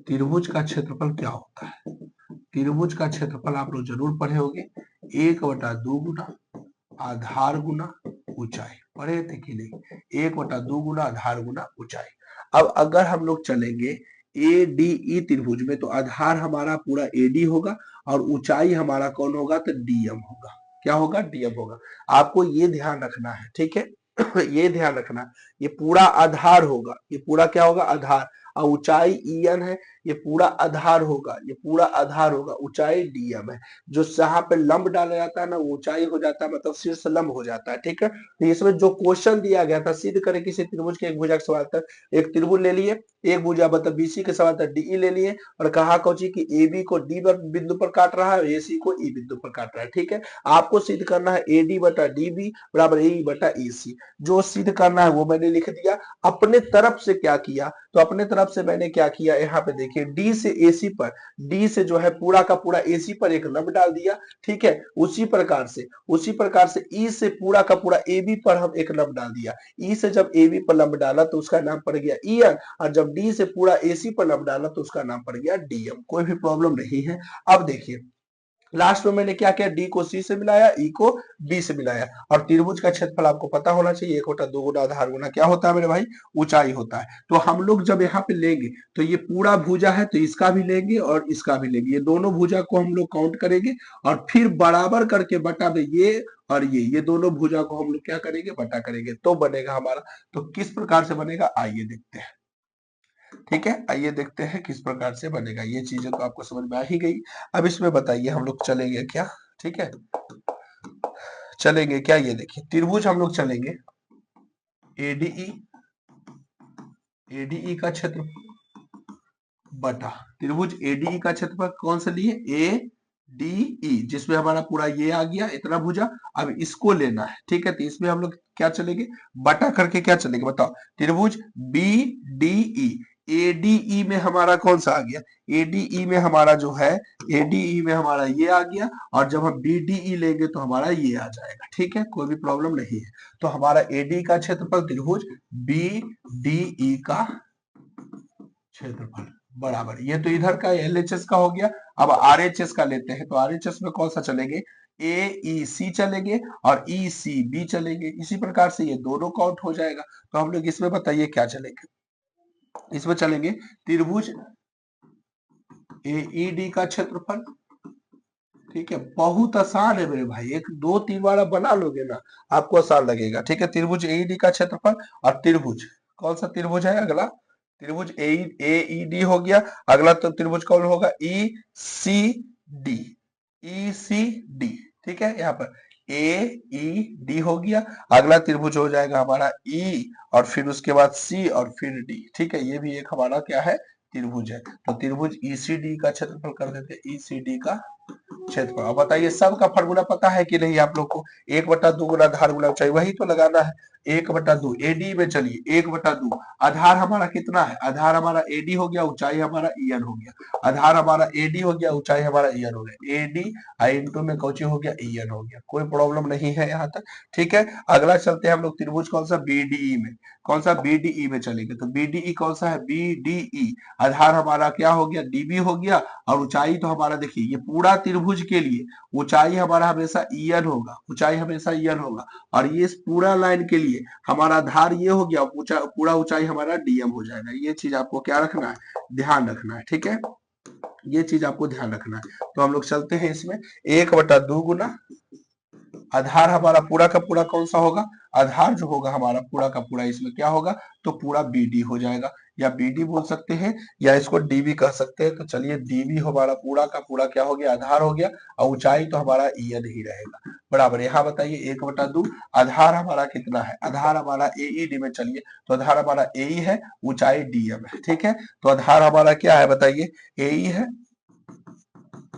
त्रिभुज का क्षेत्रफल क्या होता है, त्रिभुज का क्षेत्रफल आप लोग जरूर पढ़े होंगे, 1/2 गुना आधार गुना ऊंचाई, पढ़े थे कि नहीं, 1/2 गुना आधार गुना ऊंचाई। अब अगर हम लोग चलेंगे ए डी ई त्रिभुज में, तो आधार हमारा पूरा एडी होगा और ऊंचाई हमारा कौन होगा, तो डीएम होगा। क्या होगा, डीएम होगा। आपको ये ध्यान रखना है, ठीक है ये ध्यान रखना, ये पूरा आधार होगा, ये पूरा क्या होगा, आधार। और ऊंचाई en है, ये पूरा आधार होगा, ये पूरा आधार होगा, ऊंचाई dm है। जो जहां पे लंब डाला जाता है ना वो ऊंचाई हो जाता है, मतलब शीर्ष लंब हो जाता है, ठीक है। तो इसमें जो क्वेश्चन दिया गया था, सिद्ध करें किसी त्रिभुज के एक भुजा के सवाल था, एक त्रिभुज ले लिए, एक भुजा मतलब बीसी के सवाल था डी ले लिए, और कहा कोची कि ए बी को डी बिंदु पर काट रहा है, ए सी को ई बिंदु पर काट रहा है, ठीक है। आपको सिद्ध करना है ए डी बटा डी बी बराबर ए बटा ए सी। जो सिद्ध करना है वो मैंने लिख दिया। अपने तरफ से क्या किया, तो अपने तरफ से मैंने क्या किया, यहाँ पे देखिए डी से एसी पर, डी से जो है पूरा का पूरा एसी पर एक लंब डाल दिया, ठीक है। उसी प्रकार से ई से पूरा का पूरा ए बी पर हम एक लंब डाल दिया। ई से जब ए बी पर लंब डाला तो उसका नाम पड़ गया ई एन, और जब डी से पूरा एसी पर लंब डाला तो उसका नाम पड़ गया डीएम। कोई भी प्रॉब्लम नहीं है। अब देखिए लास्ट में मैंने क्या किया, डी को सी से मिलाया, ई को बी से मिलाया, और त्रिभुज का क्षेत्रफल आपको पता होना चाहिए, 1/2 गुना आधार गुना क्या होता है मेरे भाई, ऊंचाई होता है। तो हम लोग जब यहाँ पे लेंगे तो ये पूरा भुजा है तो इसका भी लेंगे और इसका भी लेंगे, ये दोनों भुजा को हम लोग काउंट करेंगे और फिर बराबर करके बटा में ये और ये दोनों भुजा को हम लोग क्या करेंगे, बटा करेंगे, तो बनेगा हमारा। तो किस प्रकार से बनेगा आइए देखते हैं, ठीक है। आइए देखते हैं किस प्रकार से बनेगा। ये चीजें तो आपको समझ में आ ही गई। अब इसमें बताइए हम लोग चलेंगे क्या, ठीक है, चलेंगे क्या, ये देखिए त्रिभुज हम लोग चलेंगे एडीई, एडीई का क्षेत्र बटा त्रिभुज एडीई का क्षेत्रफल कौन सा लिए, ए डी ई, जिसमें हमारा पूरा ये आ गया इतना भुजा। अब इसको लेना है, ठीक है। तो इसमें हम लोग क्या चलेंगे, बटा करके क्या चलेंगे बताओ, त्रिभुज बी डी ई, एडीई में हमारा कौन सा आ गया, एडीई में हमारा जो है, एडीई में हमारा ये आ गया, और जब हम बीडीई लेंगे तो हमारा ये आ जाएगा, ठीक है। कोई भी प्रॉब्लम नहीं है। तो हमारा एडी का क्षेत्रफल त्रिभुज बी डी ई का क्षेत्रफल बराबर, ये तो इधर का एलएचएस का हो गया। अब आरएचएस का लेते हैं, तो आरएचएस में कौन सा चलेंगे, ए ई सी चलेंगे और ई सी बी चलेंगे। इसी प्रकार से ये दोनों काउंट हो जाएगा। तो हम लोग इसमें बताइए क्या चलेंगे, इसमें चलेंगे त्रिभुज एईडी का क्षेत्रफल, ठीक है। बहुत आसान है मेरे भाई, एक दो तीन बार आप बना लोगे ना आपको आसान लगेगा, ठीक है। त्रिभुज एईडी का क्षेत्रफल और त्रिभुज कौन सा त्रिभुज है अगला, त्रिभुज एईडी हो गया। अगला तो त्रिभुज कौन होगा, ई सी डी, ई सी डी, ठीक है। यहाँ पर ए ई डी हो गया। अगला त्रिभुज हो जाएगा हमारा ई और फिर उसके बाद सी और फिर डी, ठीक है। ये भी एक हमारा क्या है, त्रिभुज है। तो त्रिभुज ईसीडी का क्षेत्रफल कर देते हैं, ईसीडी का क्षेत्रफल। अब बताइए सबका फार्मूला पता है कि नहीं आप लोग को, 1/2 गुना आधार गुना ऊंचाई, वही तो लगाना है। 1/2 एडी में चलिए 1/2, आधार हमारा कितना है, आधार हमारा एडी हो गया, ऊंचाई हमारा ईएन हो गया। आधार हमारा एडी हो गया, ऊंचाई हमारा ईएन हो गया, एडी इंटू में कौची हो गया, ईएन हो गया। कोई प्रॉब्लम नहीं है यहाँ तक, ठीक है। अगला चलते हैं हम लोग त्रिभुज कौन सा, बीडीई में, कौन सा बीडीई में चलेंगे। तो बीडीई कौन सा है, बीडीई, आधार हमारा क्या हो गया, डीबी हो गया, और ऊंचाई तो हमारा देखिए ये पूरा त्रिभुज के लिए ऊंचाई हमारा हमेशा ईएन होगा, ऊंचाई हमेशा ईएन होगा, और ये इस पूरा लाइन के लिए हमारा आधार ये हो गया, पूरा ऊंचाई हमारा डीएम हो जाएगा। ये चीज आपको क्या रखना है, ध्यान रखना है, ठीक है। ये चीज आपको ध्यान रखना है। तो हम लोग चलते हैं इसमें 1/2 गुना आधार हमारा पूरा का पूरा कौन सा होगा, आधार जो होगा हमारा पूरा का पूरा इसमें क्या होगा, तो पूरा बीडी हो जाएगा, या बीडी बोल सकते हैं या इसको डीबी कह सकते हैं। तो चलिए डीबी हमारा पूरा का पूरा क्या हो गया, आधार हो गया, और ऊंचाई तो हमारा ईएन ही रहेगा बराबर। यहाँ बताइए 1/2, आधार हमारा कितना है, आधार हमारा एईडी में चलिए, तो आधार हमारा एई है, ऊंचाई डीएम है, ठीक है। तो आधार हमारा क्या है बताइए, एई है,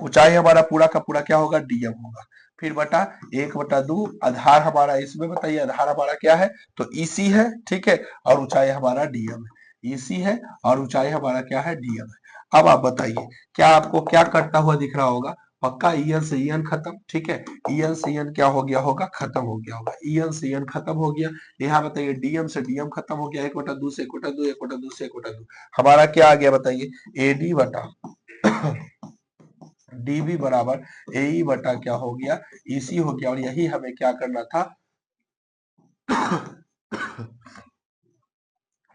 ऊंचाई हमारा पूरा का पूरा क्या होगा, डीएम होगा, फिर बटा 1/2, आधार हमारा इसमें बताइए, आधार हमारा क्या है, तो ईसी है, ठीक है, और ऊंचाई हमारा डीएम है, ईसी है और ऊंचाई हमारा क्या है, डीएम है। अब आप बताइए क्या आपको क्या कटता हुआ दिख रहा होगा, पक्का ईएन से ईएन खत्म, ठीक है। ईएन से ईएन क्या हो गया होगा, खत्म हो गया होगा, ईएन से ईएन खत्म हो गया। यहाँ बताइए डीएम से डीएम खत्म हो गया, 1/2 से 1/2, 1/2 से 1/2, हमारा क्या आ गया बताइए, एडी बटा डीबी बराबर एई बटा क्या हो गया, ईसी हो गया। और यही हमें क्या करना था,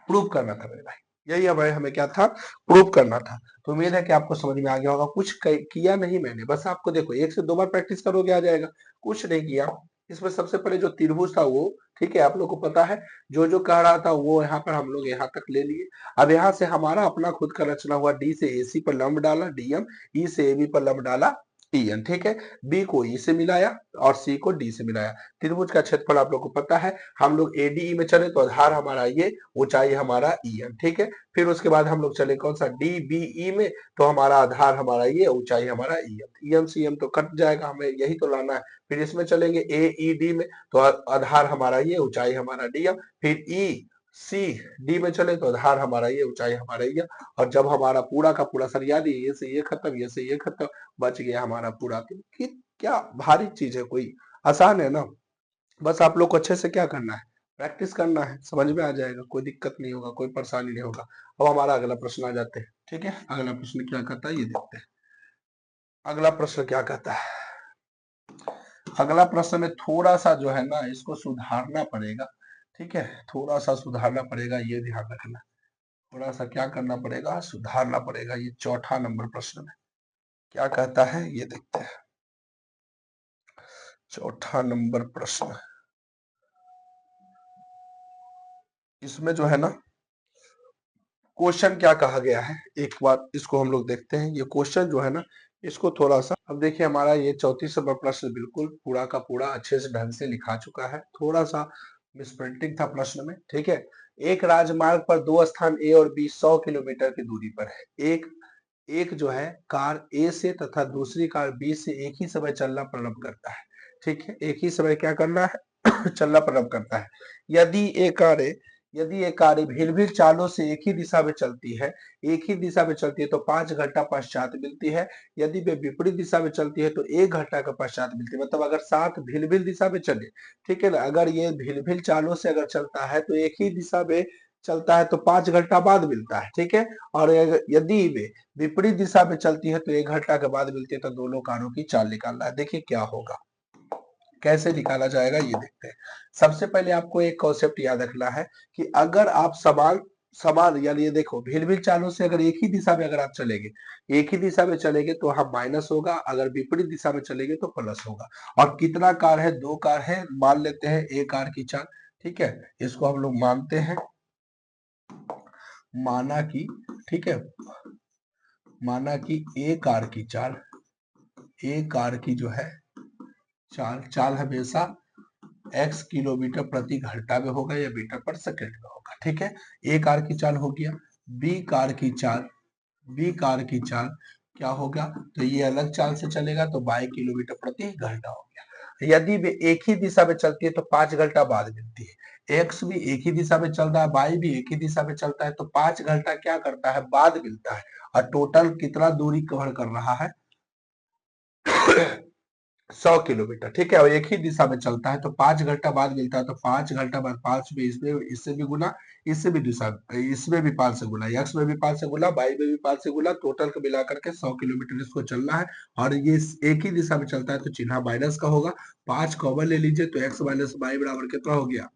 प्रूव करना था मेरे भाई, यही हमें क्या था, प्रूव करना था। तो उम्मीद है कि आपको समझ में आ गया होगा। कुछ किया नहीं मैंने, बस आपको देखो 1 से 2 बार प्रैक्टिस करोगे आ जाएगा, कुछ नहीं किया। इसमें सबसे पहले जो त्रिभुज था वो, ठीक है, आप लोग को पता है जो जो कह रहा था वो यहाँ पर हम लोग यहाँ तक ले लिए। अब यहाँ से हमारा अपना खुद का रचना हुआ, डी से AC पर लंब डाला डीएम, ई से AB पर लंब डाला EN, ठीक है। बी को ई से मिलाया और सी को डी से मिलाया। त्रिभुज का क्षेत्रफल आप लोग को पता है, हम लोग ADE में चले तो आधार हमारा ये, ऊंचाई हमारा EN, ठीक है। फिर उसके बाद हम लोग चले कौन सा, DBE में, तो हमारा आधार हमारा ये, ऊंचाई हमारा EM। EM से EM तो कट जाएगा, हमें यही तो लाना है। फिर इसमें चलेंगे AED में, तो आधार हमारा ये, ऊंचाई हमारा DM। फिर ECD में चले तो आधार हमारा ये, ऊंचाई हमारा ये। और जब हमारा पूरा का पूरा सरिया दी, ये से ये खत्म, ये से ये खत्म, बच गया हमारा पूरा। कि क्या भारी चीज है, कोई आसान है ना। बस आप लोग को अच्छे से क्या करना है, प्रैक्टिस करना है, समझ में आ जाएगा, कोई दिक्कत नहीं होगा, कोई परेशानी नहीं होगा। अब हमारा अगला प्रश्न आ जाते हैं, ठीक है। अगला प्रश्न क्या कहता है ये देखते हैं। अगला प्रश्न क्या कहता है, अगला प्रश्न में थोड़ा सा जो है ना इसको सुधारना पड़ेगा, ठीक है, थोड़ा सा सुधारना पड़ेगा, ये ध्यान रखना। थोड़ा सा क्या करना पड़ेगा, सुधारना पड़ेगा। ये चौथा नंबर प्रश्न में क्या कहता है ये देखते हैं। चौथा नंबर प्रश्न, इसमें जो है ना क्वेश्चन क्या कहा गया है, एक बार इसको हम लोग देखते हैं। ये क्वेश्चन जो है ना इसको थोड़ा सा, अब देखिए हमारा ये 34 नंबर प्रश्न बिल्कुल पूरा का पूरा अच्छे से ढंग से लिखा चुका है, थोड़ा सा मिसप्रिंटिंग था प्रश्न में, ठीक है। एक राजमार्ग पर दो स्थान A और B 100 किलोमीटर की दूरी पर है। एक एक जो है कार A से तथा दूसरी कार B से एक ही समय चलना प्रारंभ करता है, ठीक है, एक ही समय क्या करना है चलना प्रारंभ करता है। यदि यदि ये कारें भिन्न भिन्न चालों से एक ही दिशा में चलती है, एक ही दिशा में चलती है तो 5 घंटा पश्चात मिलती है। यदि वे विपरीत दिशा में चलती है तो 1 घंटा का पश्चात मिलती है। मतलब अगर सात भिन्न भिन्न दिशा में चले, ठीक है ना, अगर ये भिन्न भिन्न चालों से अगर चलता है तो एक ही दिशा में चलता है तो 5 घंटा बाद मिलता है, ठीक है। और यदि वे विपरीत दिशा में चलती है तो 1 घंटा के बाद मिलती है। तो दोनों कारों की चाल निकालना है। देखिए क्या होगा, कैसे निकाला जाएगा ये देखते हैं। सबसे पहले आपको एक कॉन्सेप्ट याद रखना है कि अगर आप समान समान यानी ये देखो भिन्न भिन्न चालों से अगर एक ही दिशा में अगर आप चलेंगे, एक ही दिशा में चलेंगे तो वहां माइनस होगा, अगर विपरीत दिशा में चलेंगे तो प्लस होगा। और कितना कार है, दो कार है, मान लेते हैं एक कार की चाल, ठीक है, इसको हम लोग मानते हैं, माना कि, ठीक है, माना कि एक कार की चाल, एक कार की जो है चाल, चाल हमेशा x किलोमीटर प्रति घंटा में होगा या मीटर पर सेकंड में होगा, ठीक है। ए कार की चाल हो गया। बी कार की चाल, बी कार की चाल क्या होगा, तो ये अलग चाल से चलेगा तो 22 किलोमीटर प्रति घंटा हो गया। यदि वे एक ही दिशा में चलती है तो 5 घंटा बाद मिलती है। एक्स भी एक ही दिशा में चल रहा है, वाई भी एक ही दिशा में चलता है तो 5 घंटा क्या करता है, बाद मिलता है। और टोटल कितना दूरी कवर कर रहा है 100 किलोमीटर, ठीक है। और एक ही दिशा में चलता है तो 5 घंटा बाद मिलता है। तो 5 घंटा बाद 5 में इसमें इससे भी गुना, इससे भी दिशा, इसमें भी 5 से गुना, एक्स में भी 5 से गुना, वाई में भी 5 से गुना, टोटल को मिला करके 100 किलोमीटर इसको चलना है। और ये एक ही दिशा में चलता है तो चिन्ह माइनस का होगा। 5 कॉमन ले लीजिए तो एक्स माइनस वाई बराबर कितना हो गया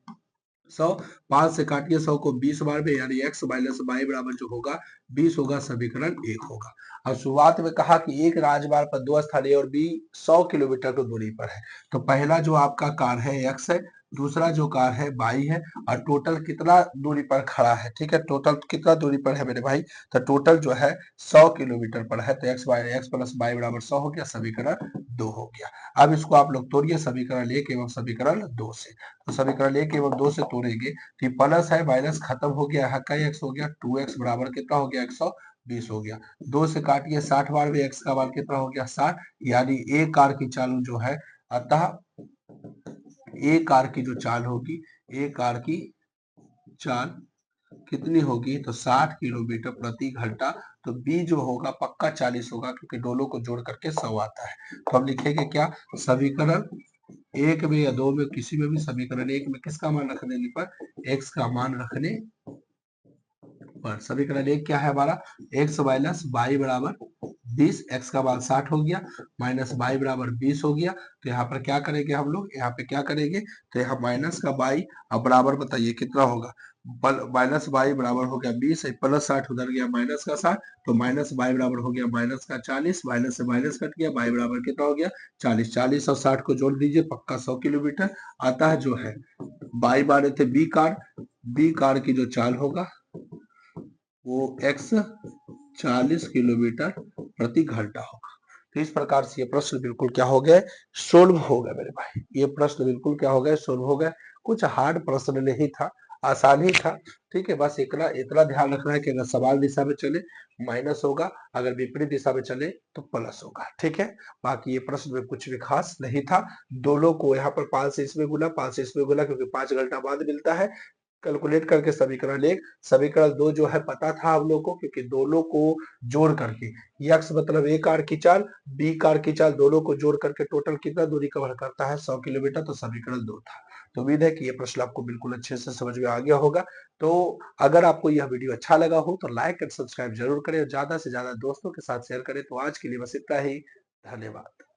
100। 5 से काटिए 100 को 20 बार में, यानी x माइनस वाई बराबर जो होगा 20 होगा, समीकरण 1 होगा। अब शुरुआत में कहा कि एक राजमार्ग पर दो स्थान A और B 100 किलोमीटर की दूरी पर है। तो पहला जो आपका कार है x है, दूसरा जो कार है y है, और टोटल कितना दूरी पर खड़ा है, ठीक है, टोटल कितना दूरी पर है मेरे भाई, तो टोटल जो है 100 किलोमीटर पर है। तो x प्लस वाई बराबर 100 हो गया, समीकरण 2 हो गया। अब इसको आप लोग तोड़िए समीकरण 1 एवं समीकरण 2 से। तो समीकरण 1 एवं 2 से तोड़ेंगे तो ये प्लस है माइनस खत्म हो गया, यहाँ का x हो गया 2x बराबर कितना हो गया 120 हो गया। 2 से काटिए 60 बार में, x का मान कितना हो गया 60, यानी एक कार की चाल जो है, अतः एक कार की जो चाल होगी, एक कार की चाल कितनी होगी, तो 60 किलोमीटर प्रति घंटा। तो b जो होगा पक्का 40 होगा, क्योंकि दोनों को जोड़ करके 100 आता है। तो हम लिखेंगे क्या, समीकरण 1 में या 2 में, किसी में भी, समीकरण 1 में किसका मान रखने पर, x का मान रखने पर। समीकरण 1 क्या है हमारा, x माइनस वाई बराबर 20, x का मान 60 हो गया, माइनस y बराबर 20 हो गया। तो यहाँ पर क्या करेंगे हम लोग, यहाँ पे क्या करेंगे, तो यहाँ माइनस का y अब बराबर बताइए कितना होगा, माइनस y बराबर हो गया 20, प्लस 60 उधर गया माइनस का 60, तो माइनस y बराबर हो गया माइनस का 40, माइनस से माइनस कट गया, y बराबर कितना हो गया 40, 40 और 60 को जोड़ दीजिए, पक्का 100 किलोमीटर आता है। जो है y माने थे बी कार की जो चाल होगा वो x 40 किलोमीटर प्रति घंटा होगा। तो इस प्रकार से ये प्रश्न बिल्कुल क्या हो गया, सोल्व हो गया मेरे भाई। ये प्रश्न बिल्कुल क्या हो गया, सोल्व हो गया। कुछ हार्ड प्रश्न नहीं था, आसान ही था। ठीक है, बस इतना इतना ध्यान रखना है कि अगर सवाल दिशा में चले माइनस होगा, अगर विपरीत दिशा में चले तो प्लस होगा। ठीक है, बाकी ये प्रश्न में कुछ भी खास नहीं था। दोनों को यहाँ पर 5 से इसमें गुना, 5 से इसमें गुना, क्योंकि 5 घंटा बाद मिलता है। कैलकुलेट करके समीकरण 1, समीकरण 2 जो है पता था हम लोग को, क्योंकि दोनों को जोड़ करके, यक्स मतलब ए कार की चाल, बी कार की चाल, दोनों को जोड़ करके टोटल कितना दूरी कवर करता है, 100 किलोमीटर। तो समीकरण 2 था। तो उम्मीद है कि ये प्रश्न आपको बिल्कुल अच्छे से समझ में आ गया होगा। तो अगर आपको यह वीडियो अच्छा लगा हो तो लाइक एंड सब्सक्राइब जरूर करें और ज्यादा से ज्यादा दोस्तों के साथ शेयर करें। तो आज के लिए बस इतना ही, धन्यवाद।